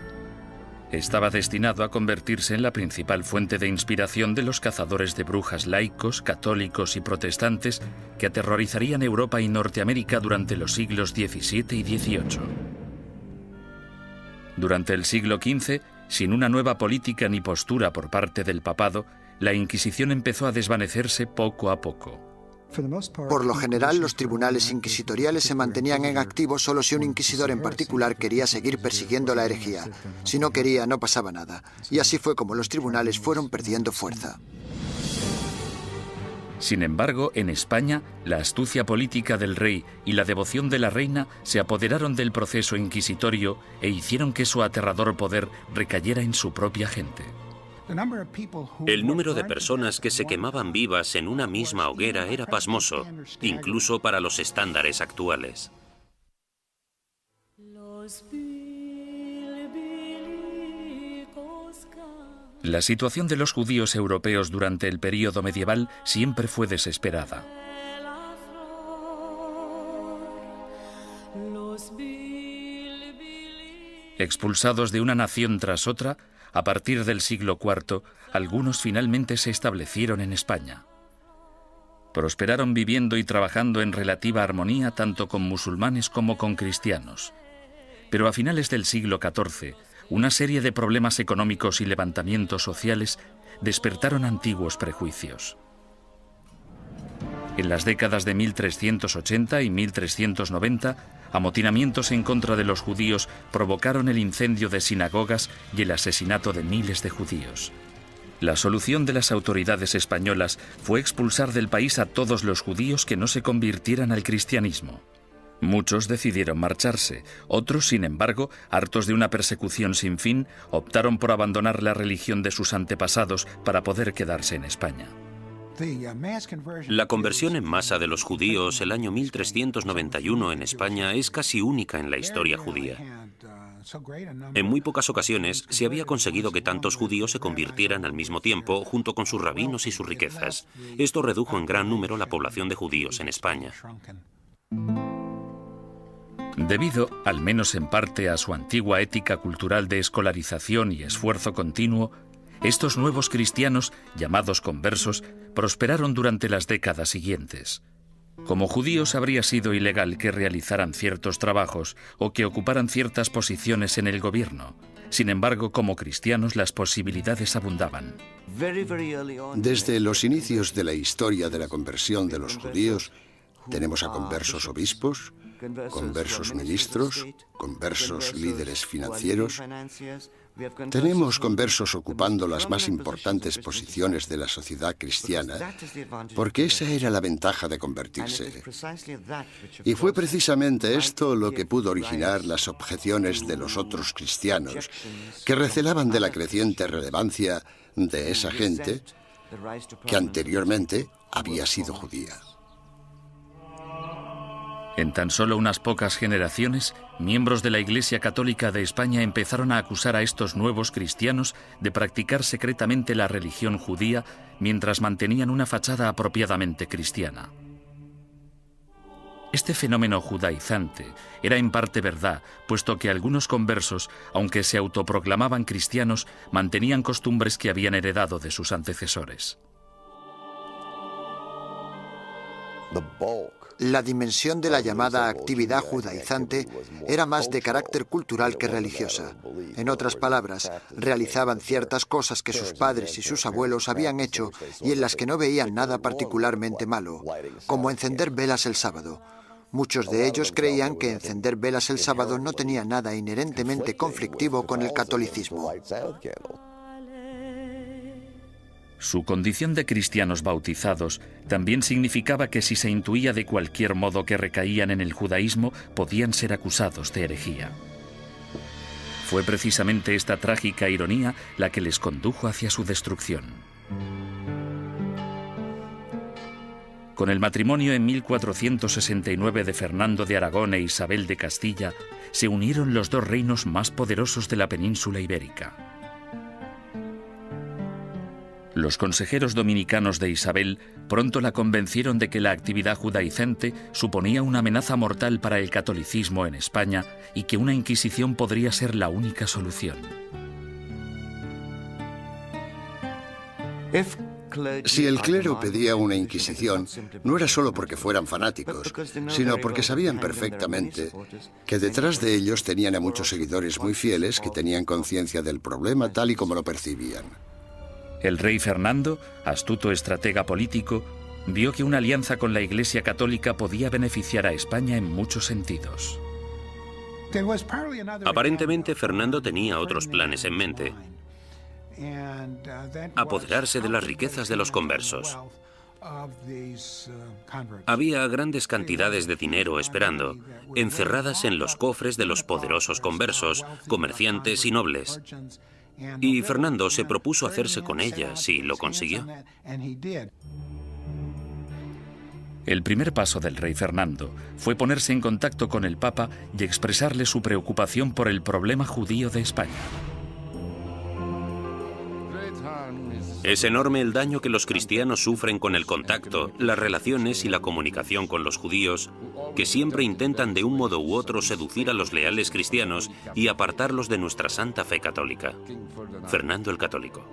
Estaba destinado a convertirse en la principal fuente de inspiración de los cazadores de brujas laicos, católicos y protestantes que aterrorizarían Europa y Norteamérica durante los siglos XVII y XVIII. Durante el siglo XV, sin una nueva política ni postura por parte del papado, la Inquisición empezó a desvanecerse poco a poco. Por lo general, los tribunales inquisitoriales se mantenían en activo solo si un inquisidor en particular quería seguir persiguiendo la herejía. Si no quería, no pasaba nada. Y así fue como los tribunales fueron perdiendo fuerza. Sin embargo, en España, la astucia política del rey y la devoción de la reina se apoderaron del proceso inquisitorio e hicieron que su aterrador poder recayera en su propia gente. El número de personas que se quemaban vivas en una misma hoguera era pasmoso, incluso para los estándares actuales. La situación de los judíos europeos durante el período medieval siempre fue desesperada. Expulsados de una nación tras otra, a partir del siglo IV, algunos finalmente se establecieron en España. Prosperaron viviendo y trabajando en relativa armonía tanto con musulmanes como con cristianos. Pero a finales del siglo XIV, una serie de problemas económicos y levantamientos sociales despertaron antiguos prejuicios. En las décadas de 1380 y 1390, amotinamientos en contra de los judíos provocaron el incendio de sinagogas y el asesinato de miles de judíos. La solución de las autoridades españolas fue expulsar del país a todos los judíos que no se convirtieran al cristianismo. Muchos decidieron marcharse, otros, sin embargo, hartos de una persecución sin fin, optaron por abandonar la religión de sus antepasados para poder quedarse en España. La conversión en masa de los judíos el año 1391 en España es casi única en la historia judía. En muy pocas ocasiones se había conseguido que tantos judíos se convirtieran al mismo tiempo junto con sus rabinos y sus riquezas. Esto redujo en gran número la población de judíos en España. Debido, al menos en parte, a su antigua ética cultural de escolarización y esfuerzo continuo, estos nuevos cristianos, llamados conversos, prosperaron durante las décadas siguientes. Como judíos habría sido ilegal que realizaran ciertos trabajos o que ocuparan ciertas posiciones en el gobierno. Sin embargo, como cristianos las posibilidades abundaban. Desde los inicios de la historia de la conversión de los judíos, tenemos a conversos obispos, conversos ministros, conversos líderes financieros. Tenemos conversos ocupando las más importantes posiciones de la sociedad cristiana, porque esa era la ventaja de convertirse. Y fue precisamente esto lo que pudo originar las objeciones de los otros cristianos, que recelaban de la creciente relevancia de esa gente que anteriormente había sido judía. En tan solo unas pocas generaciones, miembros de la Iglesia Católica de España empezaron a acusar a estos nuevos cristianos de practicar secretamente la religión judía mientras mantenían una fachada apropiadamente cristiana. Este fenómeno judaizante era en parte verdad, puesto que algunos conversos, aunque se autoproclamaban cristianos, mantenían costumbres que habían heredado de sus antecesores. La dimensión de la llamada actividad judaizante era más de carácter cultural que religiosa. En otras palabras, realizaban ciertas cosas que sus padres y sus abuelos habían hecho y en las que no veían nada particularmente malo, como encender velas el sábado. Muchos de ellos creían que encender velas el sábado no tenía nada inherentemente conflictivo con el catolicismo. Su condición de cristianos bautizados también significaba que si se intuía de cualquier modo que recaían en el judaísmo, podían ser acusados de herejía. Fue precisamente esta trágica ironía la que les condujo hacia su destrucción. Con el matrimonio en 1469 de Fernando de Aragón e Isabel de Castilla, se unieron los dos reinos más poderosos de la península ibérica. Los consejeros dominicanos de Isabel pronto la convencieron de que la actividad judaizante suponía una amenaza mortal para el catolicismo en España y que una Inquisición podría ser la única solución. Si el clero pedía una Inquisición, no era solo porque fueran fanáticos, sino porque sabían perfectamente que detrás de ellos tenían a muchos seguidores muy fieles que tenían conciencia del problema tal y como lo percibían. El rey Fernando, astuto estratega político, vio que una alianza con la Iglesia Católica podía beneficiar a España en muchos sentidos. Aparentemente, Fernando tenía otros planes en mente. Apoderarse de las riquezas de los conversos. Había grandes cantidades de dinero esperando, encerradas en los cofres de los poderosos conversos, comerciantes y nobles. Y Fernando se propuso hacerse con ellas y lo consiguió. El primer paso del rey Fernando fue ponerse en contacto con el Papa y expresarle su preocupación por el problema judío de España. Es enorme el daño que los cristianos sufren con el contacto, las relaciones y la comunicación con los judíos, que siempre intentan de un modo u otro seducir a los leales cristianos y apartarlos de nuestra santa fe católica. Fernando el Católico.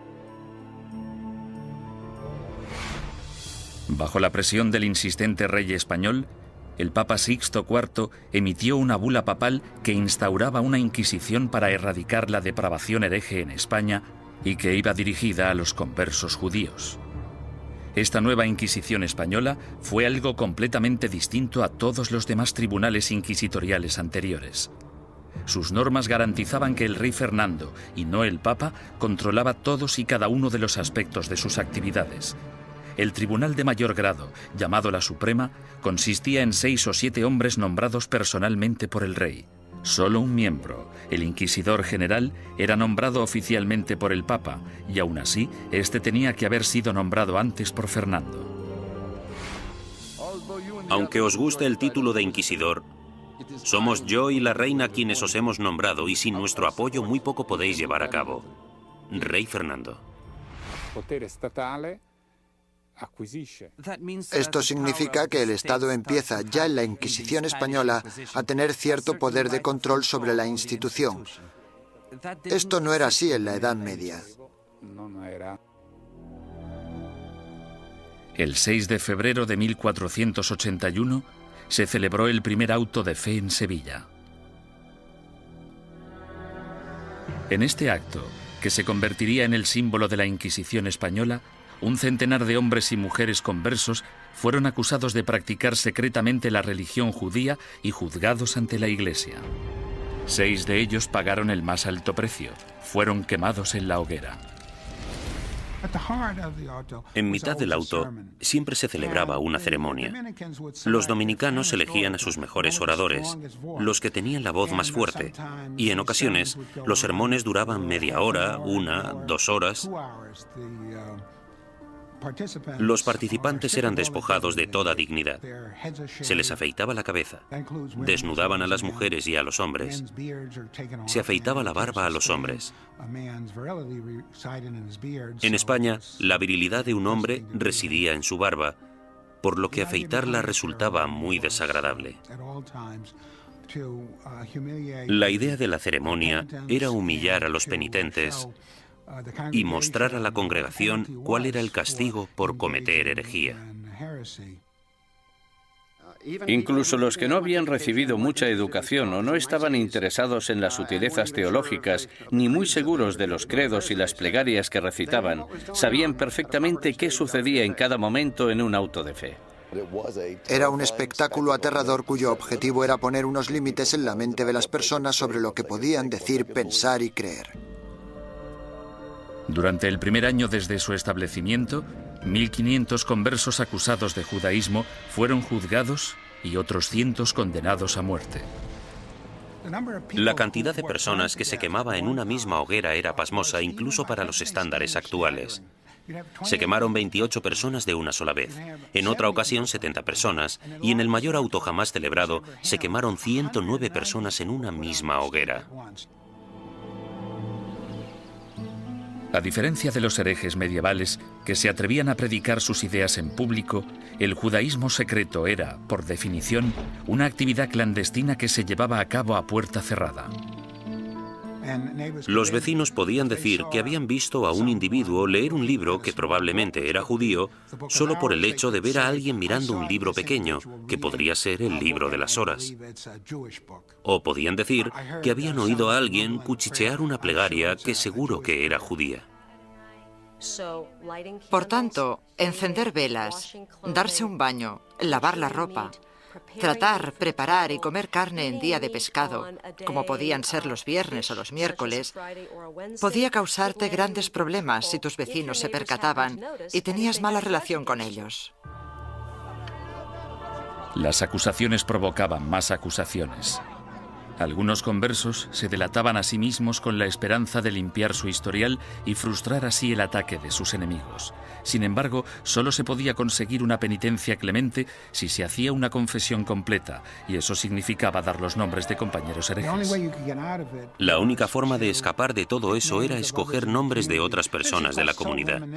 Bajo la presión del insistente rey español, el Papa Sixto IV emitió una bula papal que instauraba una inquisición para erradicar la depravación hereje en España y que iba dirigida a los conversos judíos. Esta nueva Inquisición española fue algo completamente distinto a todos los demás tribunales inquisitoriales anteriores. Sus normas garantizaban que el rey Fernando, y no el Papa, controlaba todos y cada uno de los aspectos de sus actividades. El tribunal de mayor grado, llamado la Suprema, consistía en 6 o 7 hombres nombrados personalmente por el rey. Solo un miembro, el inquisidor general, era nombrado oficialmente por el Papa, y aún así, este tenía que haber sido nombrado antes por Fernando. Aunque os guste el título de inquisidor, somos yo y la reina quienes os hemos nombrado y sin nuestro apoyo muy poco podéis llevar a cabo. Rey Fernando. Esto significa que el Estado empieza ya en la Inquisición española a tener cierto poder de control sobre la institución. Esto no era así en la Edad Media. El 6 de febrero de 1481 se celebró el primer auto de fe en Sevilla. En este acto, que se convertiría en el símbolo de la Inquisición española, un centenar de hombres y mujeres conversos fueron acusados de practicar secretamente la religión judía y juzgados ante la Iglesia. 6 de ellos pagaron el más alto precio. Fueron quemados en la hoguera. En mitad del auto siempre se celebraba una ceremonia. Los dominicanos elegían a sus mejores oradores, los que tenían la voz más fuerte, y en ocasiones los sermones duraban media hora, 1, 2 horas. Los participantes eran despojados de toda dignidad. Se les afeitaba la cabeza, desnudaban a las mujeres y a los hombres, se afeitaba la barba a los hombres. En España, la virilidad de un hombre residía en su barba, por lo que afeitarla resultaba muy desagradable. La idea de la ceremonia era humillar a los penitentes y mostrar a la congregación cuál era el castigo por cometer herejía. Incluso los que no habían recibido mucha educación o no estaban interesados en las sutilezas teológicas, ni muy seguros de los credos y las plegarias que recitaban, sabían perfectamente qué sucedía en cada momento en un auto de fe. Era un espectáculo aterrador cuyo objetivo era poner unos límites en la mente de las personas sobre lo que podían decir, pensar y creer. Durante el primer año desde su establecimiento, 1.500 conversos acusados de judaísmo fueron juzgados y otros cientos condenados a muerte. La cantidad de personas que se quemaba en una misma hoguera era pasmosa incluso para los estándares actuales. Se quemaron 28 personas de una sola vez, en otra ocasión 70 personas, y en el mayor auto jamás celebrado se quemaron 109 personas en una misma hoguera. A diferencia de los herejes medievales que se atrevían a predicar sus ideas en público, el judaísmo secreto era, por definición, una actividad clandestina que se llevaba a cabo a puerta cerrada. Los vecinos podían decir que habían visto a un individuo leer un libro que probablemente era judío solo por el hecho de ver a alguien mirando un libro pequeño, que podría ser el libro de las horas. O podían decir que habían oído a alguien cuchichear una plegaria que seguro que era judía. Por tanto, encender velas, darse un baño, lavar la ropa, tratar, preparar y comer carne en día de pescado, como podían ser los viernes o los miércoles, podía causarte grandes problemas si tus vecinos se percataban y tenías mala relación con ellos. Las acusaciones provocaban más acusaciones. Algunos conversos se delataban a sí mismos con la esperanza de limpiar su historial y frustrar así el ataque de sus enemigos. Sin embargo, solo se podía conseguir una penitencia clemente si se hacía una confesión completa, y eso significaba dar los nombres de compañeros herejes. La única forma de escapar de todo eso era escoger nombres de otras personas de la comunidad.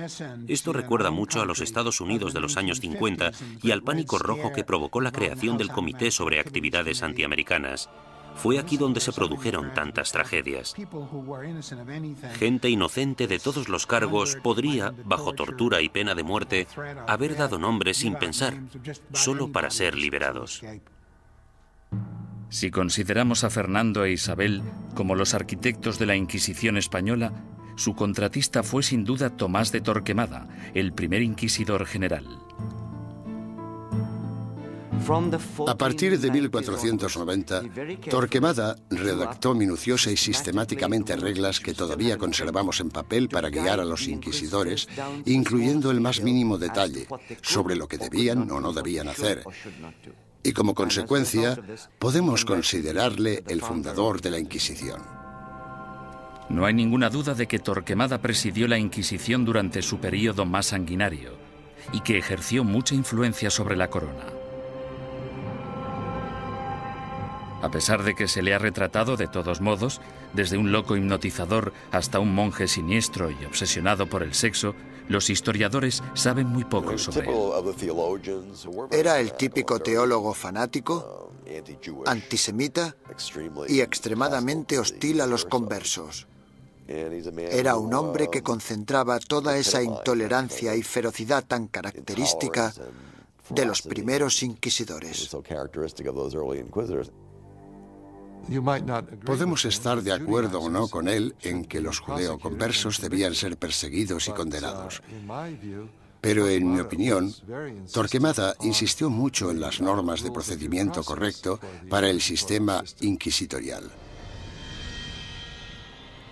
Esto recuerda mucho a los Estados Unidos de los años 50 y al pánico rojo que provocó la creación del Comité sobre Actividades Antiamericanas. Fue aquí donde se produjeron tantas tragedias. Gente inocente de todos los cargos podría, bajo tortura y pena de muerte, haber dado nombres sin pensar, solo para ser liberados. Si consideramos a Fernando e Isabel como los arquitectos de la Inquisición española, su contratista fue sin duda Tomás de Torquemada, el primer inquisidor general. A partir de 1490, Torquemada redactó minuciosa y sistemáticamente reglas que todavía conservamos en papel para guiar a los inquisidores, incluyendo el más mínimo detalle sobre lo que debían o no debían hacer. Y como consecuencia, podemos considerarle el fundador de la Inquisición. No hay ninguna duda de que Torquemada presidió la Inquisición durante su período más sanguinario y que ejerció mucha influencia sobre la corona. A pesar de que se le ha retratado de todos modos, desde un loco hipnotizador hasta un monje siniestro y obsesionado por el sexo, los historiadores saben muy poco sobre él. Era el típico teólogo fanático, antisemita y extremadamente hostil a los conversos. Era un hombre que concentraba toda esa intolerancia y ferocidad tan característica de los primeros inquisidores. Podemos estar de acuerdo o no con él en que los judeoconversos debían ser perseguidos y condenados. Pero en mi opinión, Torquemada insistió mucho en las normas de procedimiento correcto para el sistema inquisitorial.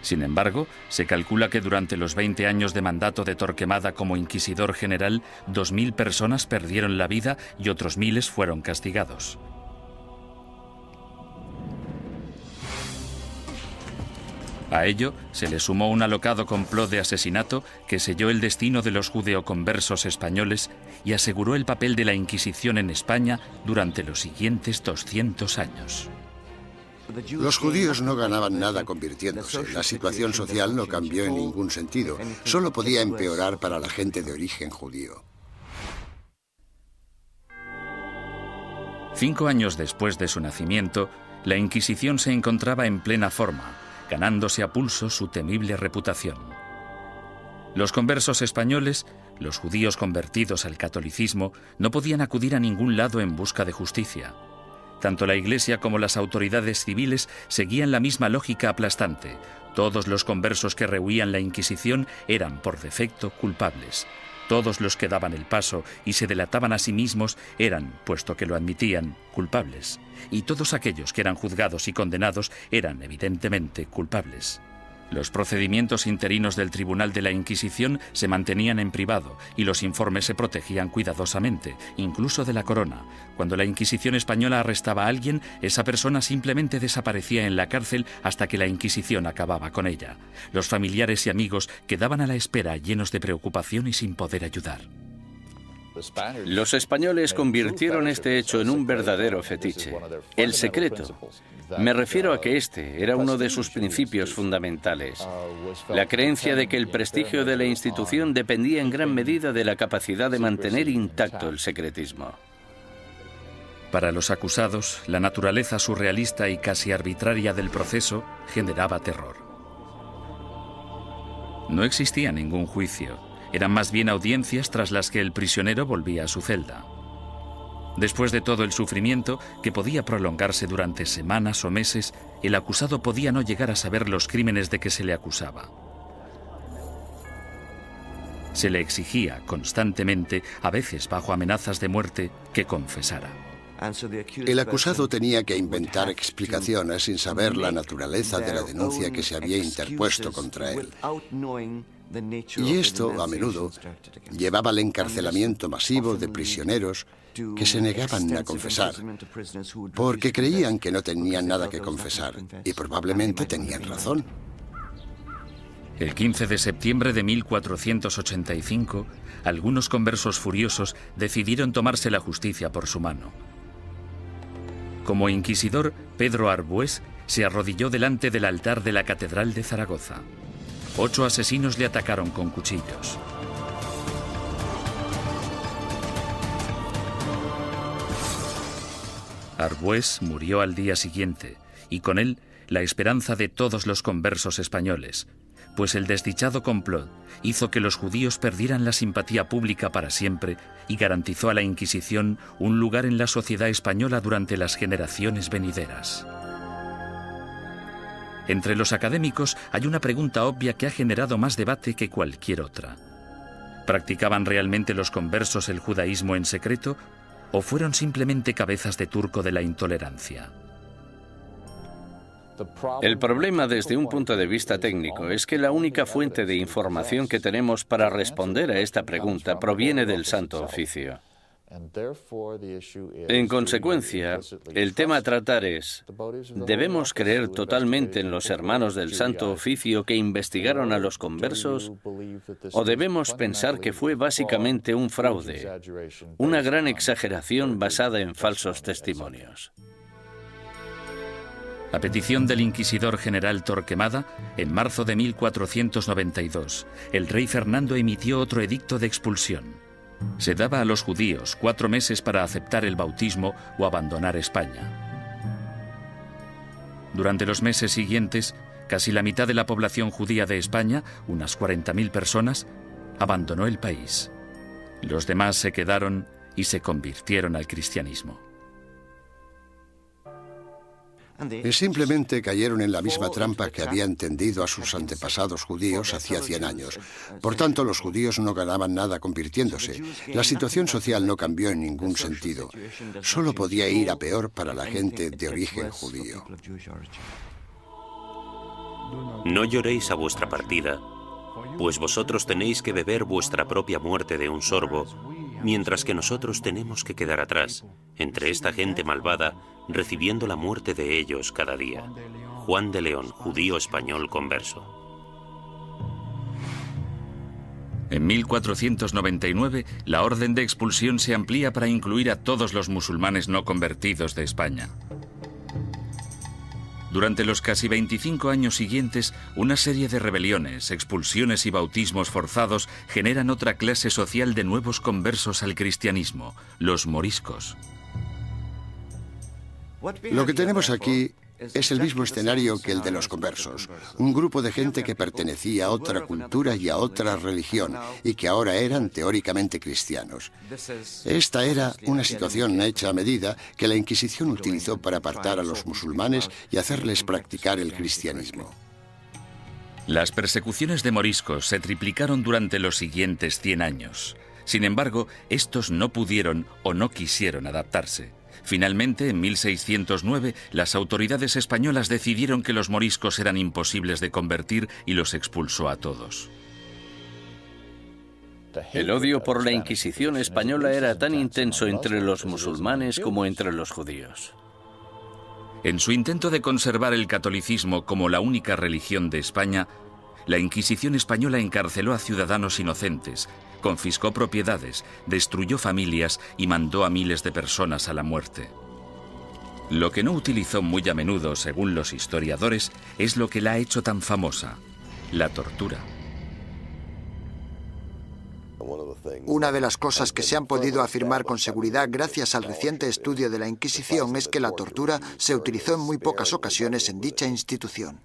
Sin embargo, se calcula que durante los 20 años de mandato de Torquemada como inquisidor general, 2.000 personas perdieron la vida y otros miles fueron castigados. A ello se le sumó un alocado complot de asesinato que selló el destino de los judeoconversos españoles y aseguró el papel de la Inquisición en España durante los siguientes 200 años. Los judíos no ganaban nada convirtiéndose. La situación social no cambió en ningún sentido. Solo podía empeorar para la gente de origen judío. 5 años después de su nacimiento, la Inquisición se encontraba en plena forma, ganándose a pulso su temible reputación. Los conversos españoles, los judíos convertidos al catolicismo, no podían acudir a ningún lado en busca de justicia. Tanto la Iglesia como las autoridades civiles seguían la misma lógica aplastante. Todos los conversos que rehuían la Inquisición eran, por defecto, culpables. Todos los que daban el paso y se delataban a sí mismos eran, puesto que lo admitían, culpables. Y todos aquellos que eran juzgados y condenados eran, evidentemente, culpables. Los procedimientos interinos del Tribunal de la Inquisición se mantenían en privado y los informes se protegían cuidadosamente, incluso de la corona. Cuando la Inquisición española arrestaba a alguien, esa persona simplemente desaparecía en la cárcel hasta que la Inquisición acababa con ella. Los familiares y amigos quedaban a la espera, llenos de preocupación y sin poder ayudar. Los españoles convirtieron este hecho en un verdadero fetiche. El secreto. Me refiero a que este era uno de sus principios fundamentales. La creencia de que el prestigio de la institución dependía en gran medida de la capacidad de mantener intacto el secretismo. Para los acusados, la naturaleza surrealista y casi arbitraria del proceso generaba terror. No existía ningún juicio. Eran más bien audiencias tras las que el prisionero volvía a su celda. Después de todo el sufrimiento, que podía prolongarse durante semanas o meses, el acusado podía no llegar a saber los crímenes de que se le acusaba. Se le exigía constantemente, a veces bajo amenazas de muerte, que confesara. El acusado tenía que inventar explicaciones sin saber la naturaleza de la denuncia que se había interpuesto contra él. Y esto, a menudo, llevaba al encarcelamiento masivo de prisioneros que se negaban a confesar, porque creían que no tenían nada que confesar, y probablemente tenían razón. El 15 de septiembre de 1485, algunos conversos furiosos decidieron tomarse la justicia por su mano. Como inquisidor, Pedro Arbués se arrodilló delante del altar de la Catedral de Zaragoza. 8 asesinos le atacaron con cuchillos. Arbués murió al día siguiente, y con él la esperanza de todos los conversos españoles, pues el desdichado complot hizo que los judíos perdieran la simpatía pública para siempre y garantizó a la Inquisición un lugar en la sociedad española durante las generaciones venideras. Entre los académicos hay una pregunta obvia que ha generado más debate que cualquier otra. ¿Practicaban realmente los conversos el judaísmo en secreto o fueron simplemente cabezas de turco de la intolerancia? El problema desde un punto de vista técnico es que la única fuente de información que tenemos para responder a esta pregunta proviene del Santo Oficio. En consecuencia, el tema a tratar es, ¿debemos creer totalmente en los hermanos del Santo Oficio que investigaron a los conversos? ¿O debemos pensar que fue básicamente un fraude, una gran exageración basada en falsos testimonios? A petición del inquisidor general Torquemada, en marzo de 1492, el rey Fernando emitió otro edicto de expulsión. Se daba a los judíos 4 meses para aceptar el bautismo o abandonar España. Durante los meses siguientes, casi la mitad de la población judía de España, unas 40.000 personas, abandonó el país. Los demás se quedaron y se convirtieron al cristianismo. Simplemente cayeron en la misma trampa que habían tendido a sus antepasados judíos hacía 100 años. Por tanto, los judíos no ganaban nada convirtiéndose. La situación social no cambió en ningún sentido. Solo podía ir a peor para la gente de origen judío. No lloréis a vuestra partida, pues vosotros tenéis que beber vuestra propia muerte de un sorbo, mientras que nosotros tenemos que quedar atrás, entre esta gente malvada, recibiendo la muerte de ellos cada día. Juan de León, judío español converso. En 1499, la orden de expulsión se amplía para incluir a todos los musulmanes no convertidos de España. Durante los casi 25 años siguientes, una serie de rebeliones, expulsiones y bautismos forzados generan otra clase social de nuevos conversos al cristianismo, los moriscos. Lo que tenemos aquí es el mismo escenario que el de los conversos. Un grupo de gente que pertenecía a otra cultura y a otra religión y que ahora eran teóricamente cristianos. Esta era una situación hecha a medida que la Inquisición utilizó para apartar a los musulmanes y hacerles practicar el cristianismo. Las persecuciones de moriscos se triplicaron durante los siguientes 100 años. Sin embargo, estos no pudieron o no quisieron adaptarse. Finalmente, en 1609, las autoridades españolas decidieron que los moriscos eran imposibles de convertir y los expulsó a todos. El odio por la Inquisición española era tan intenso entre los musulmanes como entre los judíos. En su intento de conservar el catolicismo como la única religión de España, la Inquisición española encarceló a ciudadanos inocentes, confiscó propiedades, destruyó familias y mandó a miles de personas a la muerte. Lo que no utilizó muy a menudo, según los historiadores, es lo que la ha hecho tan famosa: la tortura. Una de las cosas que se han podido afirmar con seguridad gracias al reciente estudio de la Inquisición es que la tortura se utilizó en muy pocas ocasiones en dicha institución.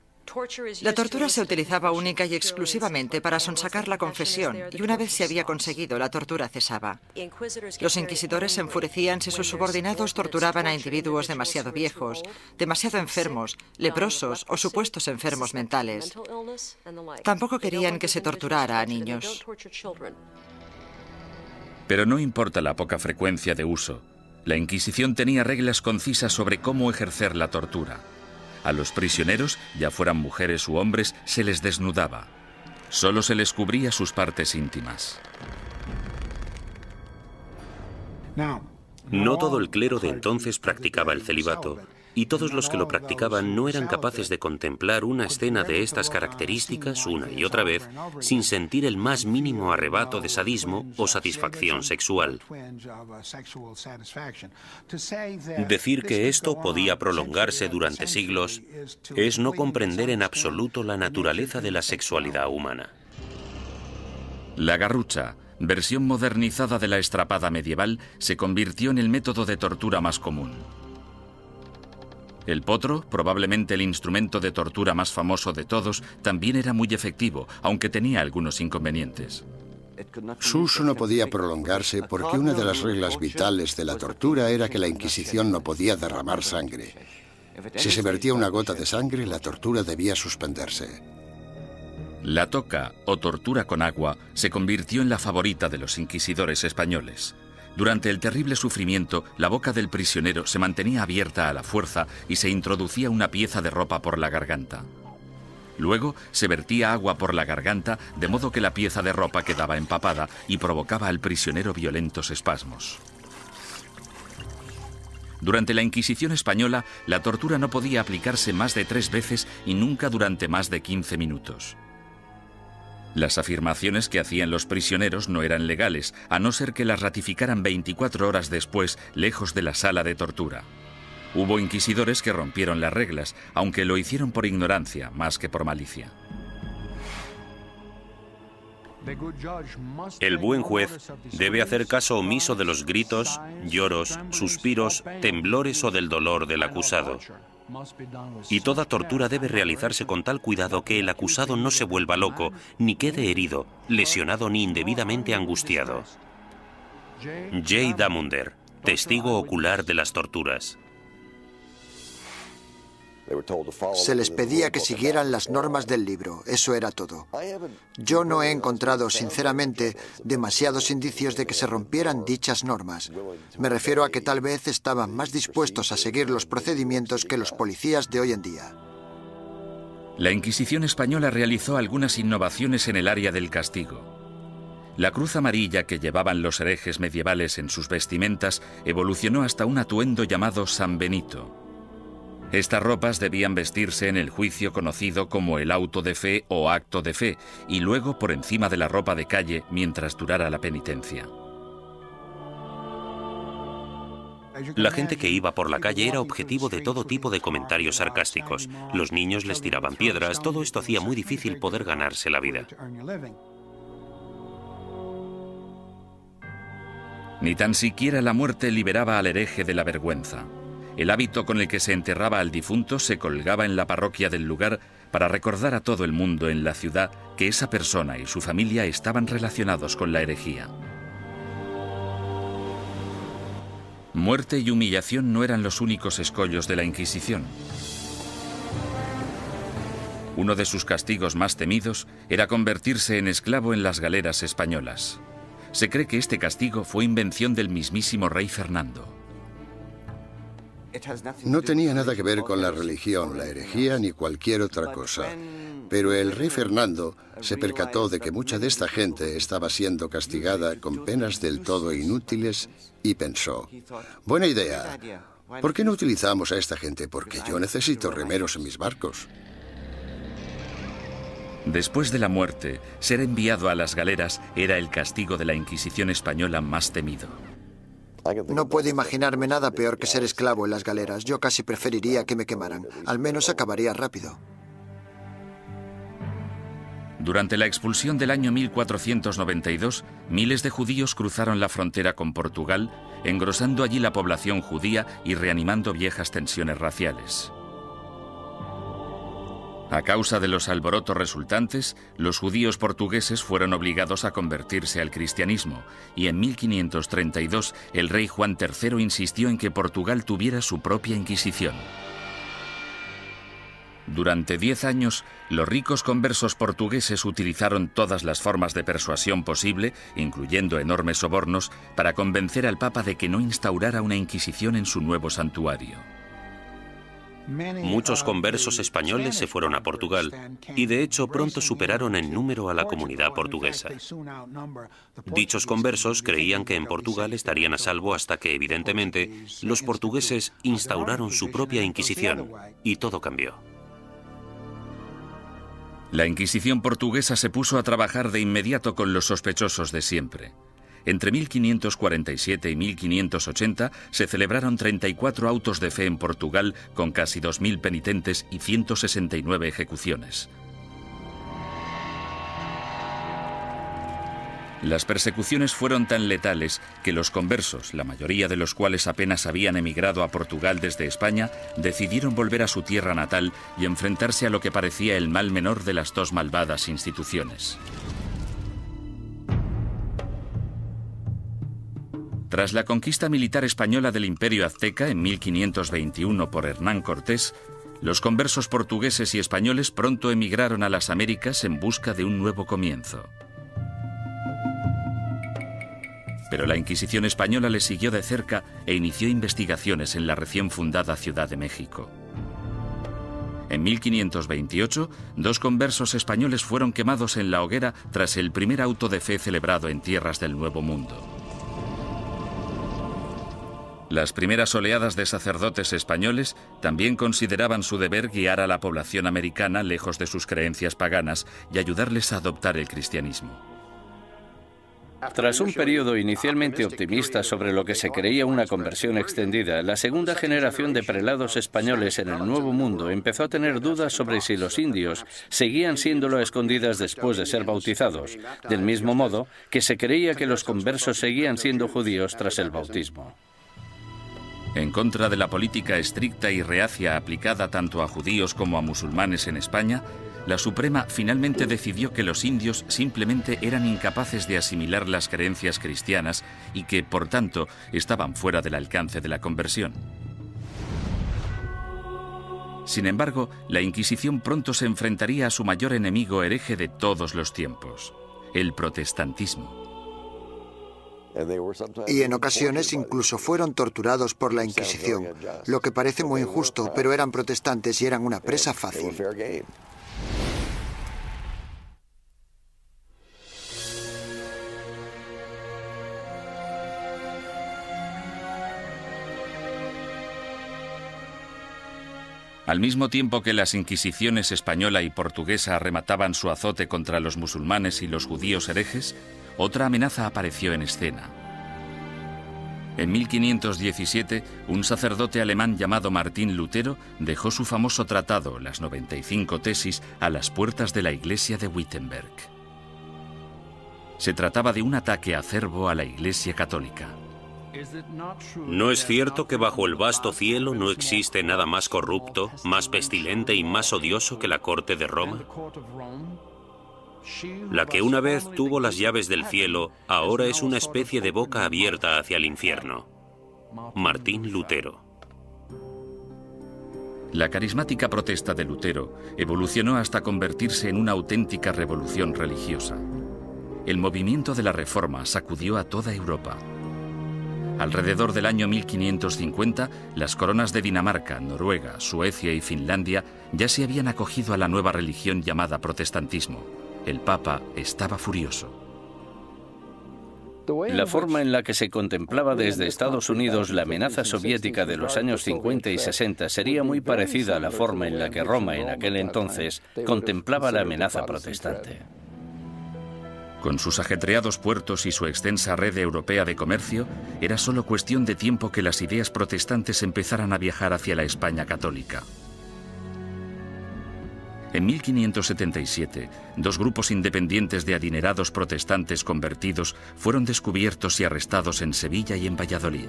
La tortura se utilizaba única y exclusivamente para sonsacar la confesión, y una vez se había conseguido, la tortura cesaba. Los inquisidores se enfurecían si sus subordinados torturaban a individuos demasiado viejos, demasiado enfermos, leprosos o supuestos enfermos mentales. Tampoco querían que se torturara a niños. Pero no importa la poca frecuencia de uso, la Inquisición tenía reglas concisas sobre cómo ejercer la tortura. A los prisioneros, ya fueran mujeres u hombres, se les desnudaba. Solo se les cubría sus partes íntimas. No todo el clero de entonces practicaba el celibato, y todos los que lo practicaban no eran capaces de contemplar una escena de estas características una y otra vez sin sentir el más mínimo arrebato de sadismo o satisfacción sexual. Decir que esto podía prolongarse durante siglos es no comprender en absoluto la naturaleza de la sexualidad humana. La garrucha, versión modernizada de la estrapada medieval, se convirtió en el método de tortura más común. El potro, probablemente el instrumento de tortura más famoso de todos, también era muy efectivo, aunque tenía algunos inconvenientes. Su uso no podía prolongarse porque una de las reglas vitales de la tortura era que la Inquisición no podía derramar sangre. Si se vertía una gota de sangre, la tortura debía suspenderse. La toca, o tortura con agua, se convirtió en la favorita de los inquisidores españoles. Durante el terrible sufrimiento, la boca del prisionero se mantenía abierta a la fuerza y se introducía una pieza de ropa por la garganta. Luego se vertía agua por la garganta, de modo que la pieza de ropa quedaba empapada y provocaba al prisionero violentos espasmos. Durante la Inquisición española, la tortura no podía aplicarse más de 3 veces y nunca durante más de 15 minutos. Las afirmaciones que hacían los prisioneros no eran legales, a no ser que las ratificaran 24 horas después, lejos de la sala de tortura. Hubo inquisidores que rompieron las reglas, aunque lo hicieron por ignorancia más que por malicia. El buen juez debe hacer caso omiso de los gritos, lloros, suspiros, temblores o del dolor del acusado. Y toda tortura debe realizarse con tal cuidado que el acusado no se vuelva loco, ni quede herido, lesionado ni indebidamente angustiado. J. Damunder, testigo ocular de las torturas. Se les pedía que siguieran las normas del libro, eso era todo. Yo no he encontrado, sinceramente, demasiados indicios de que se rompieran dichas normas. Me refiero a que tal vez estaban más dispuestos a seguir los procedimientos que los policías de hoy en día. La Inquisición española realizó algunas innovaciones en el área del castigo. La cruz amarilla que llevaban los herejes medievales en sus vestimentas evolucionó hasta un atuendo llamado San Benito. Estas ropas debían vestirse en el juicio conocido como el auto de fe o acto de fe, y luego por encima de la ropa de calle mientras durara la penitencia. La gente que iba por la calle era objetivo de todo tipo de comentarios sarcásticos. Los niños les tiraban piedras, todo esto hacía muy difícil poder ganarse la vida. Ni tan siquiera la muerte liberaba al hereje de la vergüenza. El hábito con el que se enterraba al difunto se colgaba en la parroquia del lugar para recordar a todo el mundo en la ciudad que esa persona y su familia estaban relacionados con la herejía. Muerte y humillación no eran los únicos escollos de la Inquisición. Uno de sus castigos más temidos era convertirse en esclavo en las galeras españolas. Se cree que este castigo fue invención del mismísimo rey Fernando. No tenía nada que ver con la religión, la herejía ni cualquier otra cosa. Pero el rey Fernando se percató de que mucha de esta gente estaba siendo castigada con penas del todo inútiles y pensó, buena idea, ¿por qué no utilizamos a esta gente? Porque yo necesito remeros en mis barcos. Después de la muerte, ser enviado a las galeras era el castigo de la Inquisición española más temido. No puedo imaginarme nada peor que ser esclavo en las galeras. Yo casi preferiría que me quemaran. Al menos acabaría rápido. Durante la expulsión del año 1492, miles de judíos cruzaron la frontera con Portugal, engrosando allí la población judía y reanimando viejas tensiones raciales. A causa de los alborotos resultantes, los judíos portugueses fueron obligados a convertirse al cristianismo, y en 1532 el rey Juan III insistió en que Portugal tuviera su propia Inquisición. Durante 10 años, los ricos conversos portugueses utilizaron todas las formas de persuasión posible, incluyendo enormes sobornos, para convencer al Papa de que no instaurara una Inquisición en su nuevo santuario. Muchos conversos españoles se fueron a Portugal y de hecho pronto superaron en número a la comunidad portuguesa. Dichos conversos creían que en Portugal estarían a salvo hasta que, evidentemente, los portugueses instauraron su propia Inquisición y todo cambió. La Inquisición portuguesa se puso a trabajar de inmediato con los sospechosos de siempre. Entre 1547 y 1580 se celebraron 34 autos de fe en Portugal con casi 2.000 penitentes y 169 ejecuciones. Las persecuciones fueron tan letales que los conversos, la mayoría de los cuales apenas habían emigrado a Portugal desde España, decidieron volver a su tierra natal y enfrentarse a lo que parecía el mal menor de las dos malvadas instituciones. Tras la conquista militar española del Imperio Azteca en 1521 por Hernán Cortés, los conversos portugueses y españoles pronto emigraron a las Américas en busca de un nuevo comienzo. Pero la Inquisición española les siguió de cerca e inició investigaciones en la recién fundada Ciudad de México. En 1528, 2 conversos españoles fueron quemados en la hoguera tras el primer auto de fe celebrado en tierras del Nuevo Mundo. Las primeras oleadas de sacerdotes españoles también consideraban su deber guiar a la población americana lejos de sus creencias paganas y ayudarles a adoptar el cristianismo. Tras un periodo inicialmente optimista sobre lo que se creía una conversión extendida, la segunda generación de prelados españoles en el Nuevo Mundo empezó a tener dudas sobre si los indios seguían siéndolo a escondidas después de ser bautizados, del mismo modo que se creía que los conversos seguían siendo judíos tras el bautismo. En contra de la política estricta y reacia aplicada tanto a judíos como a musulmanes en España, la Suprema finalmente decidió que los indios simplemente eran incapaces de asimilar las creencias cristianas y que, por tanto, estaban fuera del alcance de la conversión. Sin embargo, la Inquisición pronto se enfrentaría a su mayor enemigo hereje de todos los tiempos, el protestantismo. Y en ocasiones incluso fueron torturados por la Inquisición, lo que parece muy injusto, pero eran protestantes y eran una presa fácil. Al mismo tiempo que las inquisiciones española y portuguesa remataban su azote contra los musulmanes y los judíos herejes, otra amenaza apareció en escena. En 1517, un sacerdote alemán llamado Martín Lutero dejó su famoso tratado, las 95 tesis, a las puertas de la iglesia de Wittenberg. Se trataba de un ataque acerbo a la Iglesia católica. ¿No es cierto que bajo el vasto cielo no existe nada más corrupto, más pestilente y más odioso que la corte de Roma? La que una vez tuvo las llaves del cielo, ahora es una especie de boca abierta hacia el infierno. Martín Lutero. La carismática protesta de Lutero evolucionó hasta convertirse en una auténtica revolución religiosa. El movimiento de la Reforma sacudió a toda Europa. Alrededor del año 1550, las coronas de Dinamarca, Noruega, Suecia y Finlandia ya se habían acogido a la nueva religión llamada protestantismo. El Papa estaba furioso. La forma en la que se contemplaba desde Estados Unidos la amenaza soviética de los años 50 y 60 sería muy parecida a la forma en la que Roma en aquel entonces contemplaba la amenaza protestante. Con sus ajetreados puertos y su extensa red europea de comercio, era solo cuestión de tiempo que las ideas protestantes empezaran a viajar hacia la España católica. En 1577, dos grupos independientes de adinerados protestantes convertidos fueron descubiertos y arrestados en Sevilla y en Valladolid.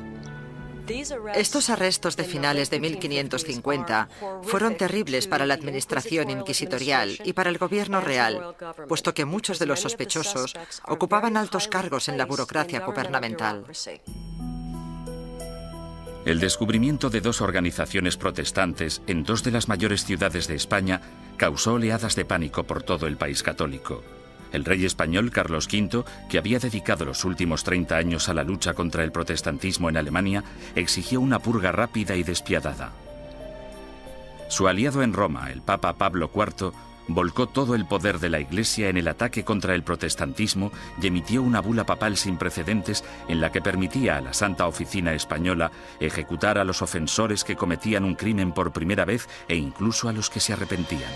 Estos arrestos de finales de 1550 fueron terribles para la administración inquisitorial y para el gobierno real, puesto que muchos de los sospechosos ocupaban altos cargos en la burocracia gubernamental. El descubrimiento de dos organizaciones protestantes en dos de las mayores ciudades de España causó oleadas de pánico por todo el país católico. El rey español Carlos V, que había dedicado los últimos 30 años a la lucha contra el protestantismo en Alemania, exigió una purga rápida y despiadada. Su aliado en Roma, el Papa Pablo IV, volcó todo el poder de la Iglesia en el ataque contra el protestantismo y emitió una bula papal sin precedentes en la que permitía a la Santa Oficina Española ejecutar a los ofensores que cometían un crimen por primera vez e incluso a los que se arrepentían.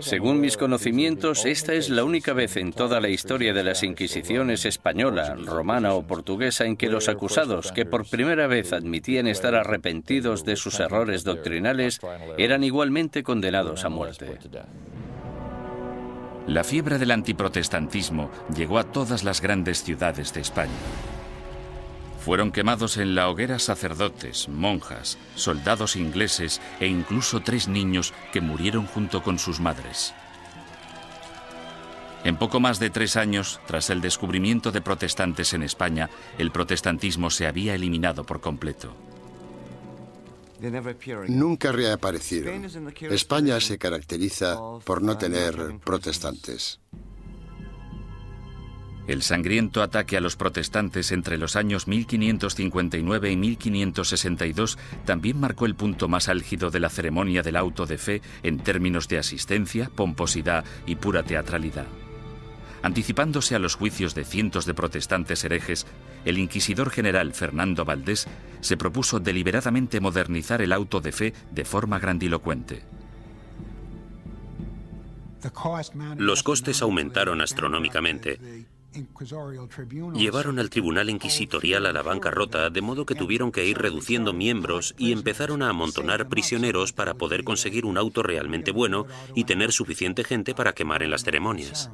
Según mis conocimientos, esta es la única vez en toda la historia de las Inquisiciones española, romana o portuguesa en que los acusados, que por primera vez admitían estar arrepentidos de sus errores doctrinales, eran igualmente condenados a muerte. La fiebre del antiprotestantismo llegó a todas las grandes ciudades de España. Fueron quemados en la hoguera sacerdotes, monjas, soldados ingleses e incluso 3 niños que murieron junto con sus madres. En poco más de 3 años, tras el descubrimiento de protestantes en España, el protestantismo se había eliminado por completo. Nunca reaparecieron. España se caracteriza por no tener protestantes. El sangriento ataque a los protestantes entre los años 1559 y 1562 también marcó el punto más álgido de la ceremonia del auto de fe en términos de asistencia, pomposidad y pura teatralidad. Anticipándose a los juicios de cientos de protestantes herejes, el inquisidor general Fernando Valdés se propuso deliberadamente modernizar el auto de fe de forma grandilocuente. Los costes aumentaron astronómicamente. Llevaron al tribunal inquisitorial a la bancarrota, de modo que tuvieron que ir reduciendo miembros y empezaron a amontonar prisioneros para poder conseguir un auto realmente bueno y tener suficiente gente para quemar en las ceremonias.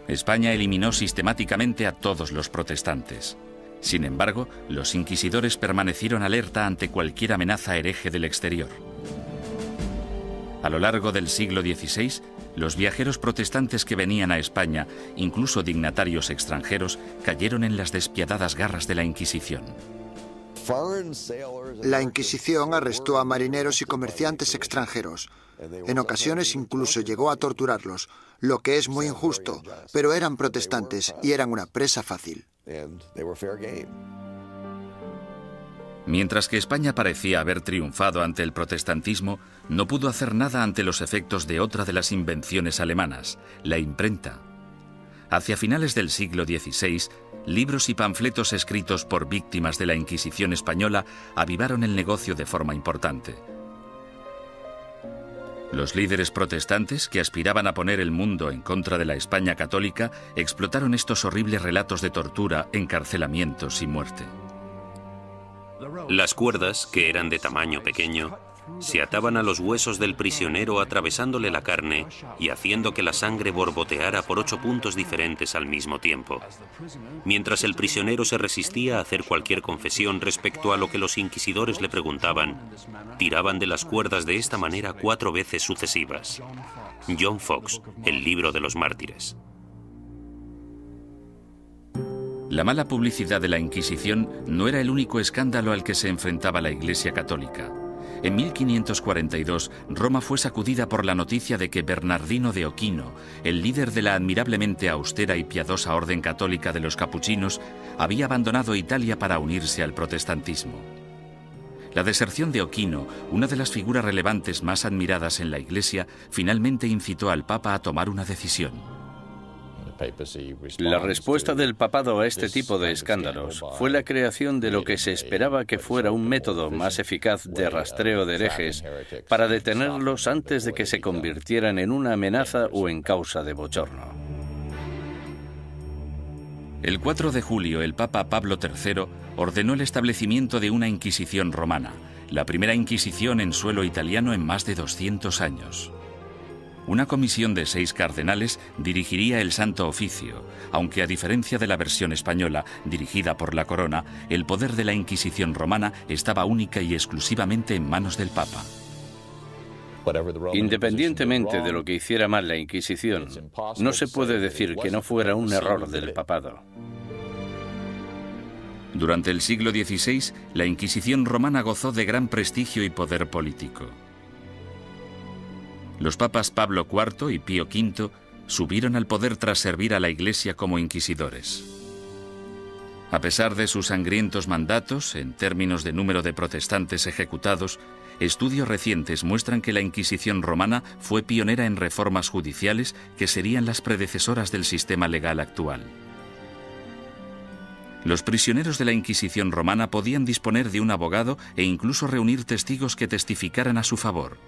España eliminó sistemáticamente a todos los protestantes. Sin embargo, los inquisidores permanecieron alerta ante cualquier amenaza hereje del exterior. A lo largo del siglo XVI, los viajeros protestantes que venían a España, incluso dignatarios extranjeros, cayeron en las despiadadas garras de la Inquisición. La Inquisición arrestó a marineros y comerciantes extranjeros. En ocasiones incluso llegó a torturarlos, lo que es muy injusto, pero eran protestantes y eran una presa fácil. Mientras que España parecía haber triunfado ante el protestantismo, no pudo hacer nada ante los efectos de otra de las invenciones alemanas, la imprenta. Hacia finales del siglo XVI, libros y panfletos escritos por víctimas de la Inquisición española avivaron el negocio de forma importante. Los líderes protestantes, que aspiraban a poner el mundo en contra de la España católica, explotaron estos horribles relatos de tortura, encarcelamientos y muerte. Las cuerdas, que eran de tamaño pequeño, se ataban a los huesos del prisionero atravesándole la carne y haciendo que la sangre borboteara por 8 puntos diferentes al mismo tiempo. Mientras el prisionero se resistía a hacer cualquier confesión respecto a lo que los inquisidores le preguntaban, tiraban de las cuerdas de esta manera 4 veces sucesivas. John Foxe, El libro de los mártires. La mala publicidad de la Inquisición no era el único escándalo al que se enfrentaba la Iglesia católica. En 1542, Roma fue sacudida por la noticia de que Bernardino de Ochino, el líder de la admirablemente austera y piadosa orden católica de los capuchinos, había abandonado Italia para unirse al protestantismo. La deserción de Ochino, una de las figuras relevantes más admiradas en la Iglesia, finalmente incitó al Papa a tomar una decisión. La respuesta del papado a este tipo de escándalos fue la creación de lo que se esperaba que fuera un método más eficaz de rastreo de herejes para detenerlos antes de que se convirtieran en una amenaza o en causa de bochorno. El 4 de julio, el Papa Pablo III ordenó el establecimiento de una Inquisición romana, la primera Inquisición en suelo italiano en más de 200 años. Una comisión de 6 cardenales dirigiría el Santo Oficio, aunque a diferencia de la versión española, dirigida por la corona, el poder de la Inquisición romana estaba única y exclusivamente en manos del Papa. Independientemente de lo que hiciera mal la Inquisición, no se puede decir que no fuera un error del papado. Durante el siglo XVI, la Inquisición romana gozó de gran prestigio y poder político. Los papas Pablo IV y Pío V subieron al poder tras servir a la Iglesia como inquisidores. A pesar de sus sangrientos mandatos, en términos de número de protestantes ejecutados, estudios recientes muestran que la Inquisición romana fue pionera en reformas judiciales que serían las predecesoras del sistema legal actual. Los prisioneros de la Inquisición romana podían disponer de un abogado e incluso reunir testigos que testificaran a su favor.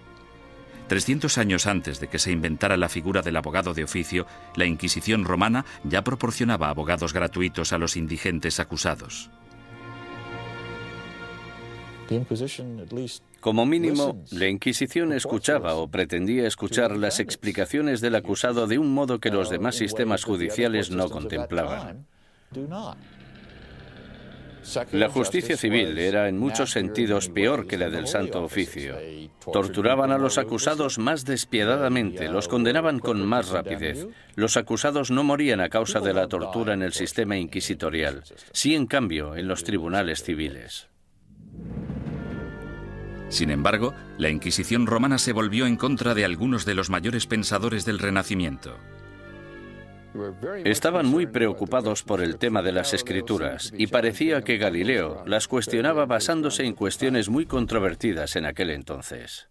300 años antes de que se inventara la figura del abogado de oficio, la Inquisición romana ya proporcionaba abogados gratuitos a los indigentes acusados. Como mínimo, la Inquisición escuchaba o pretendía escuchar las explicaciones del acusado de un modo que los demás sistemas judiciales no contemplaban. La justicia civil era en muchos sentidos peor que la del Santo Oficio. Torturaban a los acusados más despiadadamente, los condenaban con más rapidez. Los acusados no morían a causa de la tortura en el sistema inquisitorial, sí en cambio en los tribunales civiles. Sin embargo, la Inquisición romana se volvió en contra de algunos de los mayores pensadores del Renacimiento. Estaban muy preocupados por el tema de las escrituras y parecía que Galileo las cuestionaba basándose en cuestiones muy controvertidas en aquel entonces.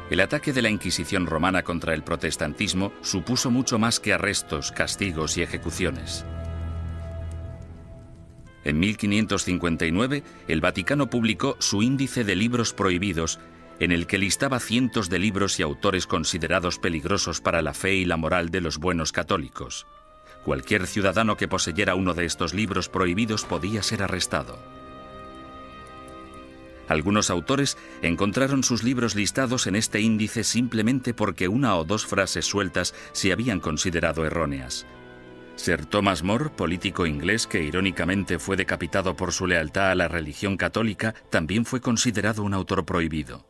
El ataque de la Inquisición romana contra el protestantismo supuso mucho más que arrestos, castigos y ejecuciones. En 1559, el Vaticano publicó su Índice de Libros Prohibidos, en el que listaba cientos de libros y autores considerados peligrosos para la fe y la moral de los buenos católicos. Cualquier ciudadano que poseyera uno de estos libros prohibidos podía ser arrestado. Algunos autores encontraron sus libros listados en este índice simplemente porque una o dos frases sueltas se habían considerado erróneas. Sir Thomas More, político inglés que irónicamente fue decapitado por su lealtad a la religión católica, también fue considerado un autor prohibido.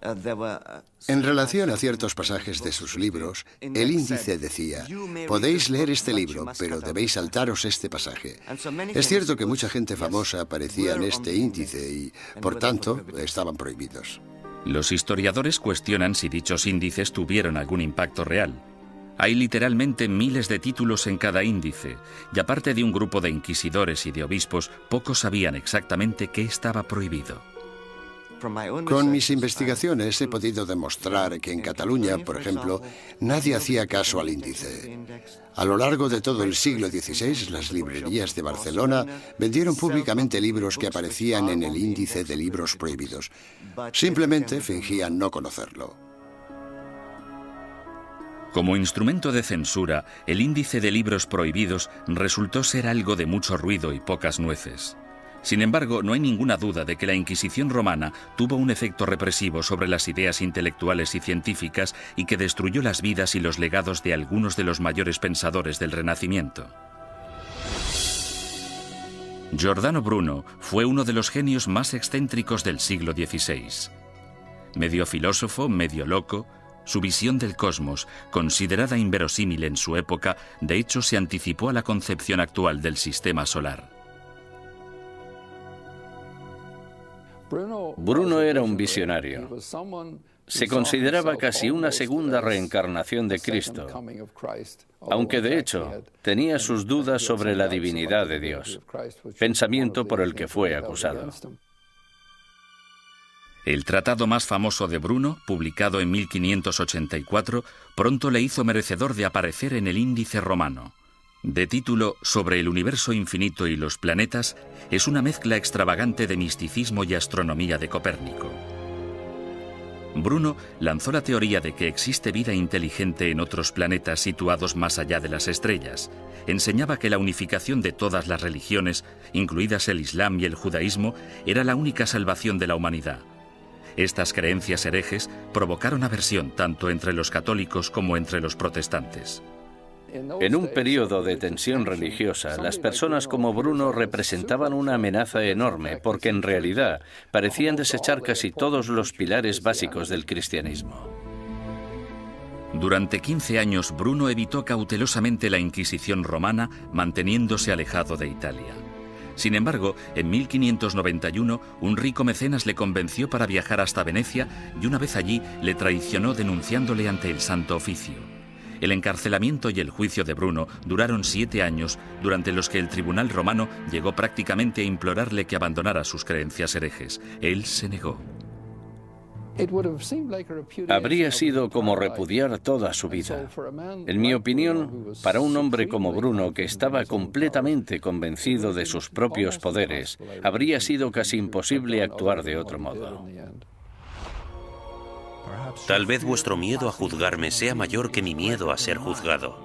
En relación a ciertos pasajes de sus libros, el índice decía: podéis leer este libro, pero debéis saltaros este pasaje. Es cierto que mucha gente famosa aparecía en este índice y, por tanto, estaban prohibidos. Los historiadores cuestionan si dichos índices tuvieron algún impacto real. Hay literalmente miles de títulos en cada índice, y aparte de un grupo de inquisidores y de obispos, pocos sabían exactamente qué estaba prohibido. Con mis investigaciones he podido demostrar que en Cataluña, por ejemplo, nadie hacía caso al índice. A lo largo de todo el siglo XVI, las librerías de Barcelona vendieron públicamente libros que aparecían en el índice de libros prohibidos. Simplemente fingían no conocerlo. Como instrumento de censura, el índice de libros prohibidos resultó ser algo de mucho ruido y pocas nueces. Sin embargo, no hay ninguna duda de que la Inquisición romana tuvo un efecto represivo sobre las ideas intelectuales y científicas y que destruyó las vidas y los legados de algunos de los mayores pensadores del Renacimiento. Giordano Bruno fue uno de los genios más excéntricos del siglo XVI. Medio filósofo, medio loco, su visión del cosmos, considerada inverosímil en su época, de hecho se anticipó a la concepción actual del sistema solar. Bruno era un visionario. Se consideraba casi una segunda reencarnación de Cristo, aunque de hecho tenía sus dudas sobre la divinidad de Dios, pensamiento por el que fue acusado. El tratado más famoso de Bruno, publicado en 1584, pronto le hizo merecedor de aparecer en el Índice romano. De título Sobre el universo infinito y los planetas, es una mezcla extravagante de misticismo y astronomía de Copérnico. Bruno lanzó la teoría de que existe vida inteligente en otros planetas situados más allá de las estrellas. Enseñaba que la unificación de todas las religiones, incluidas el Islam y el judaísmo, era la única salvación de la humanidad. Estas creencias herejes provocaron aversión tanto entre los católicos como entre los protestantes. En un periodo de tensión religiosa, las personas como Bruno representaban una amenaza enorme porque en realidad parecían desechar casi todos los pilares básicos del cristianismo. Durante 15 años, Bruno evitó cautelosamente la Inquisición romana, manteniéndose alejado de Italia. Sin embargo, en 1591, un rico mecenas le convenció para viajar hasta Venecia y una vez allí le traicionó denunciándole ante el Santo Oficio. El encarcelamiento y el juicio de Bruno duraron 7 años, durante los que el tribunal romano llegó prácticamente a implorarle que abandonara sus creencias herejes. Él se negó. Habría sido como repudiar toda su vida. En mi opinión, para un hombre como Bruno, que estaba completamente convencido de sus propios poderes, habría sido casi imposible actuar de otro modo. Tal vez vuestro miedo a juzgarme sea mayor que mi miedo a ser juzgado.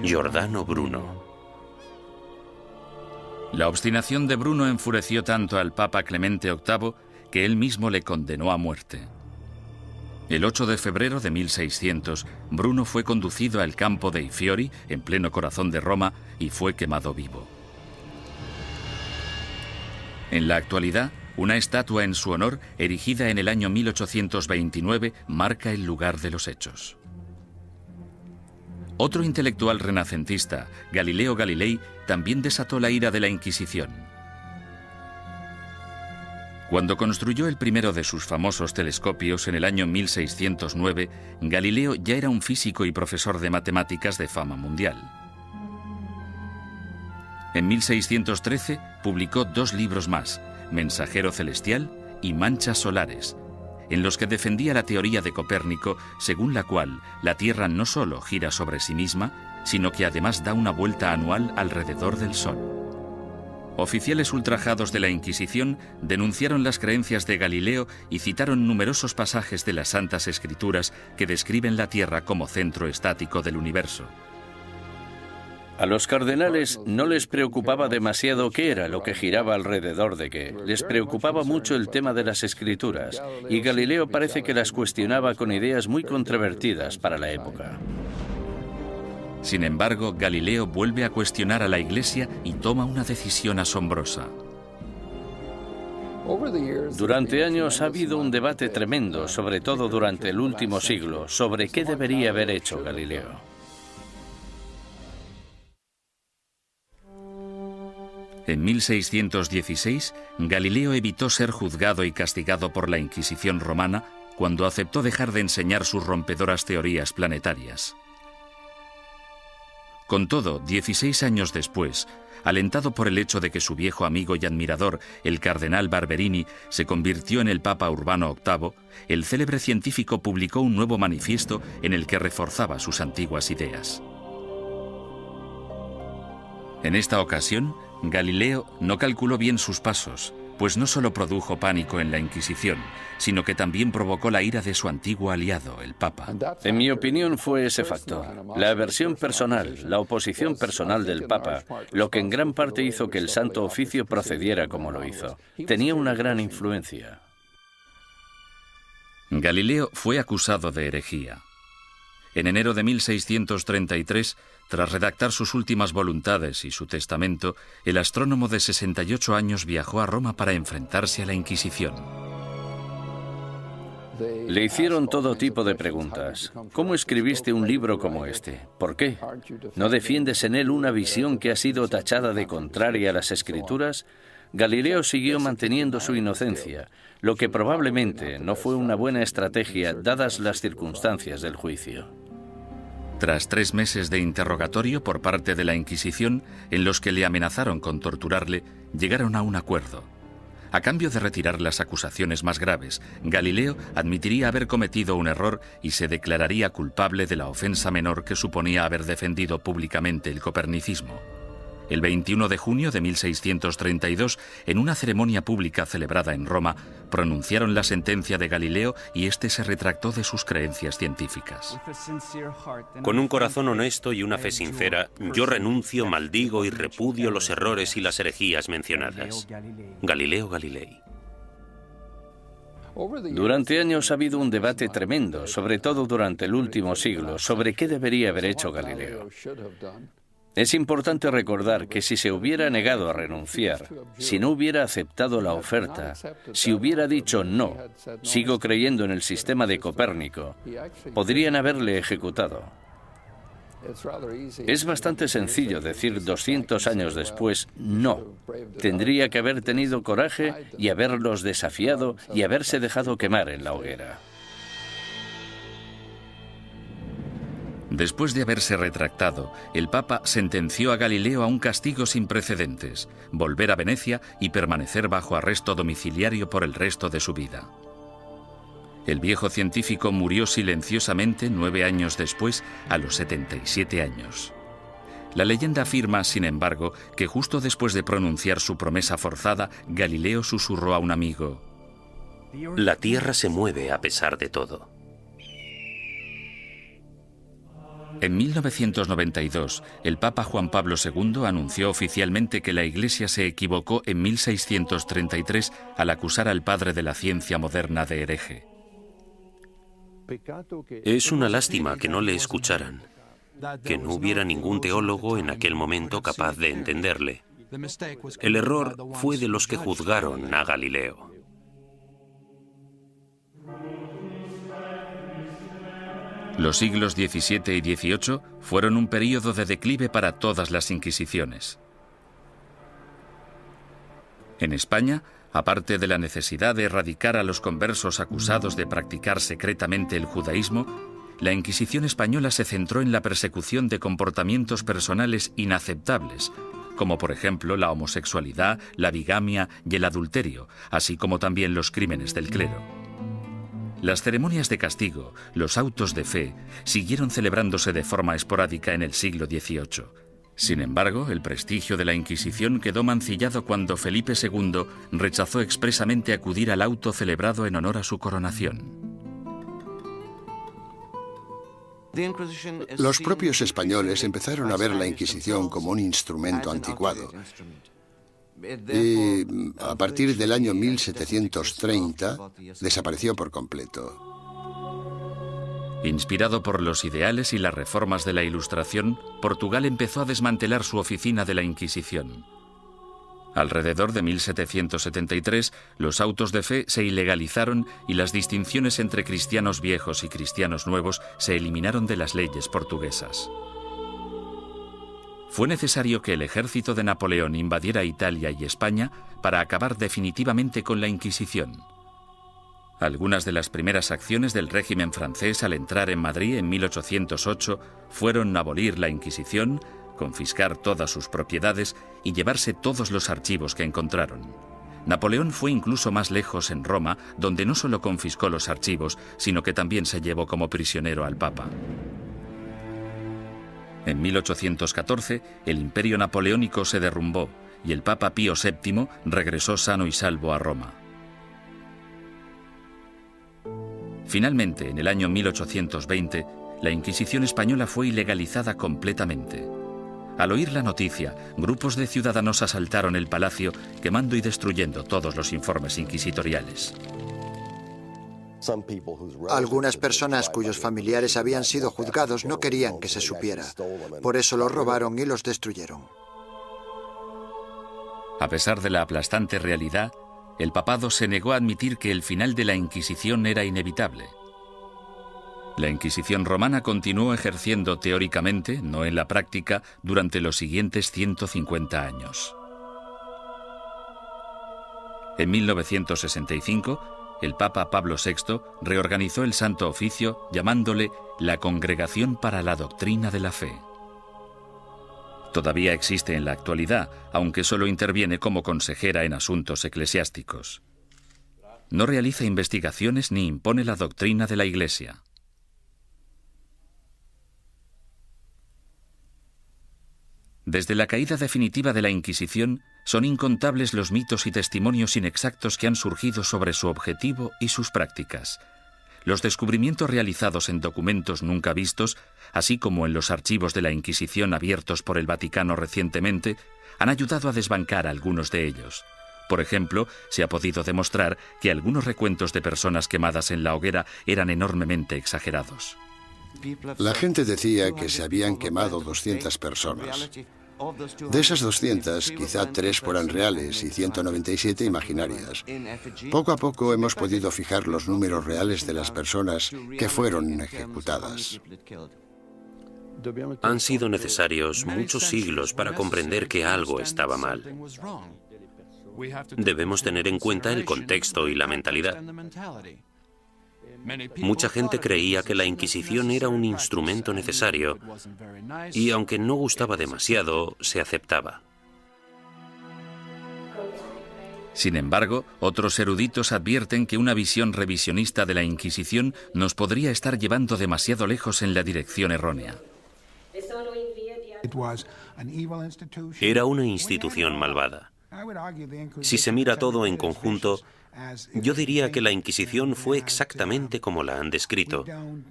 Giordano Bruno. La obstinación de Bruno enfureció tanto al Papa Clemente VIII que él mismo le condenó a muerte. El 8 de febrero de 1600, Bruno fue conducido al campo dei Fiori, en pleno corazón de Roma, y fue quemado vivo. En la actualidad, una estatua en su honor, erigida en el año 1829, marca el lugar de los hechos. Otro intelectual renacentista, Galileo Galilei, también desató la ira de la Inquisición. Cuando construyó el primero de sus famosos telescopios en el año 1609, Galileo ya era un físico y profesor de matemáticas de fama mundial. En 1613 publicó 2 libros más, Mensajero Celestial y Manchas Solares, en los que defendía la teoría de Copérnico, según la cual la Tierra no solo gira sobre sí misma, sino que además da una vuelta anual alrededor del Sol. Oficiales ultrajados de la Inquisición denunciaron las creencias de Galileo y citaron numerosos pasajes de las Santas Escrituras que describen la Tierra como centro estático del universo. A los cardenales no les preocupaba demasiado qué era lo que giraba alrededor de qué. Les preocupaba mucho el tema de las escrituras, y Galileo parece que las cuestionaba con ideas muy controvertidas para la época. Sin embargo, Galileo vuelve a cuestionar a la Iglesia y toma una decisión asombrosa. Durante años ha habido un debate tremendo, sobre todo durante el último siglo, sobre qué debería haber hecho Galileo. En 1616, Galileo evitó ser juzgado y castigado por la Inquisición romana cuando aceptó dejar de enseñar sus rompedoras teorías planetarias. Con todo, 16 años después, alentado por el hecho de que su viejo amigo y admirador, el cardenal Barberini, se convirtió en el Papa Urbano VIII, el célebre científico publicó un nuevo manifiesto en el que reforzaba sus antiguas ideas. En esta ocasión, Galileo no calculó bien sus pasos, pues no solo produjo pánico en la Inquisición, sino que también provocó la ira de su antiguo aliado, el Papa. En mi opinión fue ese factor, la aversión personal, la oposición personal del Papa, lo que en gran parte hizo que el Santo Oficio procediera como lo hizo. Tenía una gran influencia. Galileo fue acusado de herejía. En enero de 1633, tras redactar sus últimas voluntades y su testamento, el astrónomo de 68 años viajó a Roma para enfrentarse a la Inquisición. Le hicieron todo tipo de preguntas. ¿Cómo escribiste un libro como este? ¿Por qué? ¿No defiendes en él una visión que ha sido tachada de contraria a las Escrituras? Galileo siguió manteniendo su inocencia, lo que probablemente no fue una buena estrategia dadas las circunstancias del juicio. Tras 3 meses de interrogatorio por parte de la Inquisición, en los que le amenazaron con torturarle, llegaron a un acuerdo. A cambio de retirar las acusaciones más graves, Galileo admitiría haber cometido un error y se declararía culpable de la ofensa menor que suponía haber defendido públicamente el copernicismo. El 21 de junio de 1632, en una ceremonia pública celebrada en Roma, pronunciaron la sentencia de Galileo y éste se retractó de sus creencias científicas. Con un corazón honesto y una fe sincera, yo renuncio, maldigo y repudio los errores y las herejías mencionadas. Galileo Galilei. Durante años ha habido un debate tremendo, sobre todo durante el último siglo, sobre qué debería haber hecho Galileo. Es importante recordar que si se hubiera negado a renunciar, si no hubiera aceptado la oferta, si hubiera dicho no, sigo creyendo en el sistema de Copérnico, podrían haberle ejecutado. Es bastante sencillo decir 200 años después no. Tendría que haber tenido coraje y haberlos desafiado y haberse dejado quemar en la hoguera. Después de haberse retractado, el Papa sentenció a Galileo a un castigo sin precedentes, volver a Venecia y permanecer bajo arresto domiciliario por el resto de su vida. El viejo científico murió silenciosamente 9 años después, a los 77 años. La leyenda afirma, sin embargo, que justo después de pronunciar su promesa forzada, Galileo susurró a un amigo: La Tierra se mueve a pesar de todo. En 1992, el Papa Juan Pablo II anunció oficialmente que la Iglesia se equivocó en 1633 al acusar al padre de la ciencia moderna de hereje. Es una lástima que no le escucharan, que no hubiera ningún teólogo en aquel momento capaz de entenderle. El error fue de los que juzgaron a Galileo. Los siglos XVII y XVIII fueron un período de declive para todas las inquisiciones. En España, aparte de la necesidad de erradicar a los conversos acusados de practicar secretamente el judaísmo, la Inquisición española se centró en la persecución de comportamientos personales inaceptables, como por ejemplo la homosexualidad, la bigamia y el adulterio, así como también los crímenes del clero. Las ceremonias de castigo, los autos de fe, siguieron celebrándose de forma esporádica en el siglo XVIII. Sin embargo, el prestigio de la Inquisición quedó mancillado cuando Felipe II rechazó expresamente acudir al auto celebrado en honor a su coronación. Los propios españoles empezaron a ver la Inquisición como un instrumento anticuado. Y a partir del año 1730 desapareció por completo. Inspirado por los ideales y las reformas de la Ilustración, Portugal empezó a desmantelar su oficina de la Inquisición. Alrededor de 1773, los autos de fe se ilegalizaron y las distinciones entre cristianos viejos y cristianos nuevos se eliminaron de las leyes portuguesas. Fue necesario que el ejército de Napoleón invadiera Italia y España para acabar definitivamente con la Inquisición. Algunas de las primeras acciones del régimen francés al entrar en Madrid en 1808 fueron abolir la Inquisición, confiscar todas sus propiedades y llevarse todos los archivos que encontraron. Napoleón fue incluso más lejos en Roma, donde no solo confiscó los archivos, sino que también se llevó como prisionero al Papa. En 1814, el imperio napoleónico se derrumbó y el Papa Pío VII regresó sano y salvo a Roma. Finalmente, en el año 1820, la Inquisición española fue ilegalizada completamente. Al oír la noticia, grupos de ciudadanos asaltaron el palacio, quemando y destruyendo todos los informes inquisitoriales. Algunas personas cuyos familiares habían sido juzgados no querían que se supiera. Por eso los robaron y los destruyeron. A pesar de la aplastante realidad, el papado se negó a admitir que el final de la Inquisición era inevitable. La Inquisición romana continuó ejerciendo teóricamente, no en la práctica, durante los siguientes 150 años. En 1965, el Papa Pablo VI reorganizó el Santo Oficio llamándole la Congregación para la Doctrina de la Fe. Todavía existe en la actualidad, aunque solo interviene como consejera en asuntos eclesiásticos. No realiza investigaciones ni impone la doctrina de la Iglesia. Desde la caída definitiva de la Inquisición, son incontables los mitos y testimonios inexactos que han surgido sobre su objetivo y sus prácticas. Los descubrimientos realizados en documentos nunca vistos, así como en los archivos de la Inquisición abiertos por el Vaticano recientemente, han ayudado a desbancar algunos de ellos. Por ejemplo, se ha podido demostrar que algunos recuentos de personas quemadas en la hoguera eran enormemente exagerados. La gente decía que se habían quemado 200 personas. De esas 200, quizá 3 fueran reales y 197 imaginarias. Poco a poco hemos podido fijar los números reales de las personas que fueron ejecutadas. Han sido necesarios muchos siglos para comprender que algo estaba mal. Debemos tener en cuenta el contexto y la mentalidad. Mucha gente creía que la Inquisición era un instrumento necesario y, aunque no gustaba demasiado, se aceptaba. Sin embargo, otros eruditos advierten que una visión revisionista de la Inquisición nos podría estar llevando demasiado lejos en la dirección errónea. Era una institución malvada. Si se mira todo en conjunto, yo diría que la Inquisición fue exactamente como la han descrito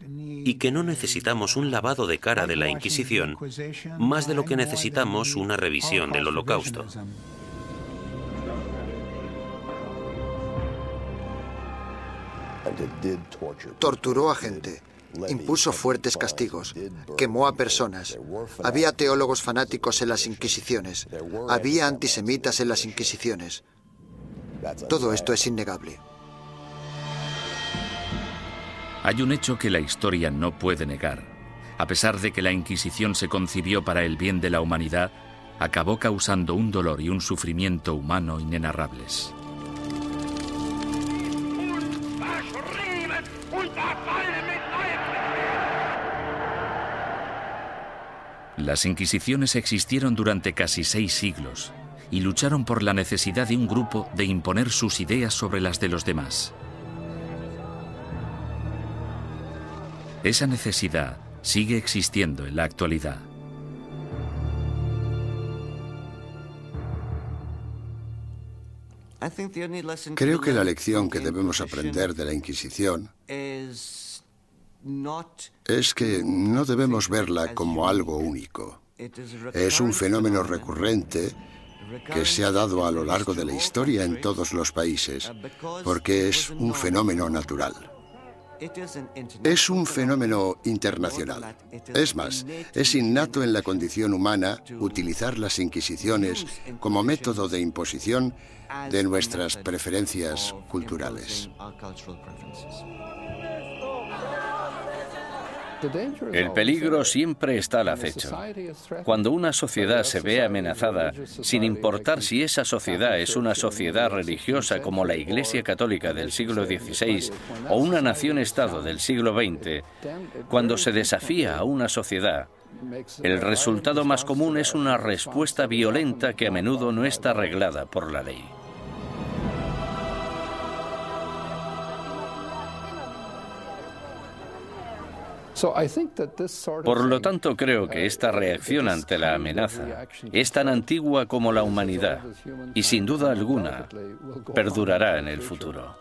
y que no necesitamos un lavado de cara de la Inquisición más de lo que necesitamos una revisión del Holocausto. Torturó a gente, impuso fuertes castigos, quemó a personas. Había teólogos fanáticos en las Inquisiciones, había antisemitas en las Inquisiciones. Todo esto es innegable. Hay un hecho que la historia no puede negar. A pesar de que la Inquisición se concibió para el bien de la humanidad, acabó causando un dolor y un sufrimiento humano inenarrables. Las Inquisiciones existieron durante casi 6 siglos y lucharon por la necesidad de un grupo de imponer sus ideas sobre las de los demás. Esa necesidad sigue existiendo en la actualidad. Creo que la lección que debemos aprender de la Inquisición es que no debemos verla como algo único. Es un fenómeno recurrente que se ha dado a lo largo de la historia en todos los países, porque es un fenómeno natural. Es un fenómeno internacional. Es más, es innato en la condición humana utilizar las inquisiciones como método de imposición de nuestras preferencias culturales. El peligro siempre está al acecho. Cuando una sociedad se ve amenazada, sin importar si esa sociedad es una sociedad religiosa como la Iglesia Católica del siglo XVI o una nación-estado del siglo XX, cuando se desafía a una sociedad, el resultado más común es una respuesta violenta que a menudo no está reglada por la ley. Por lo tanto, creo que esta reacción ante la amenaza es tan antigua como la humanidad y, sin duda alguna, perdurará en el futuro.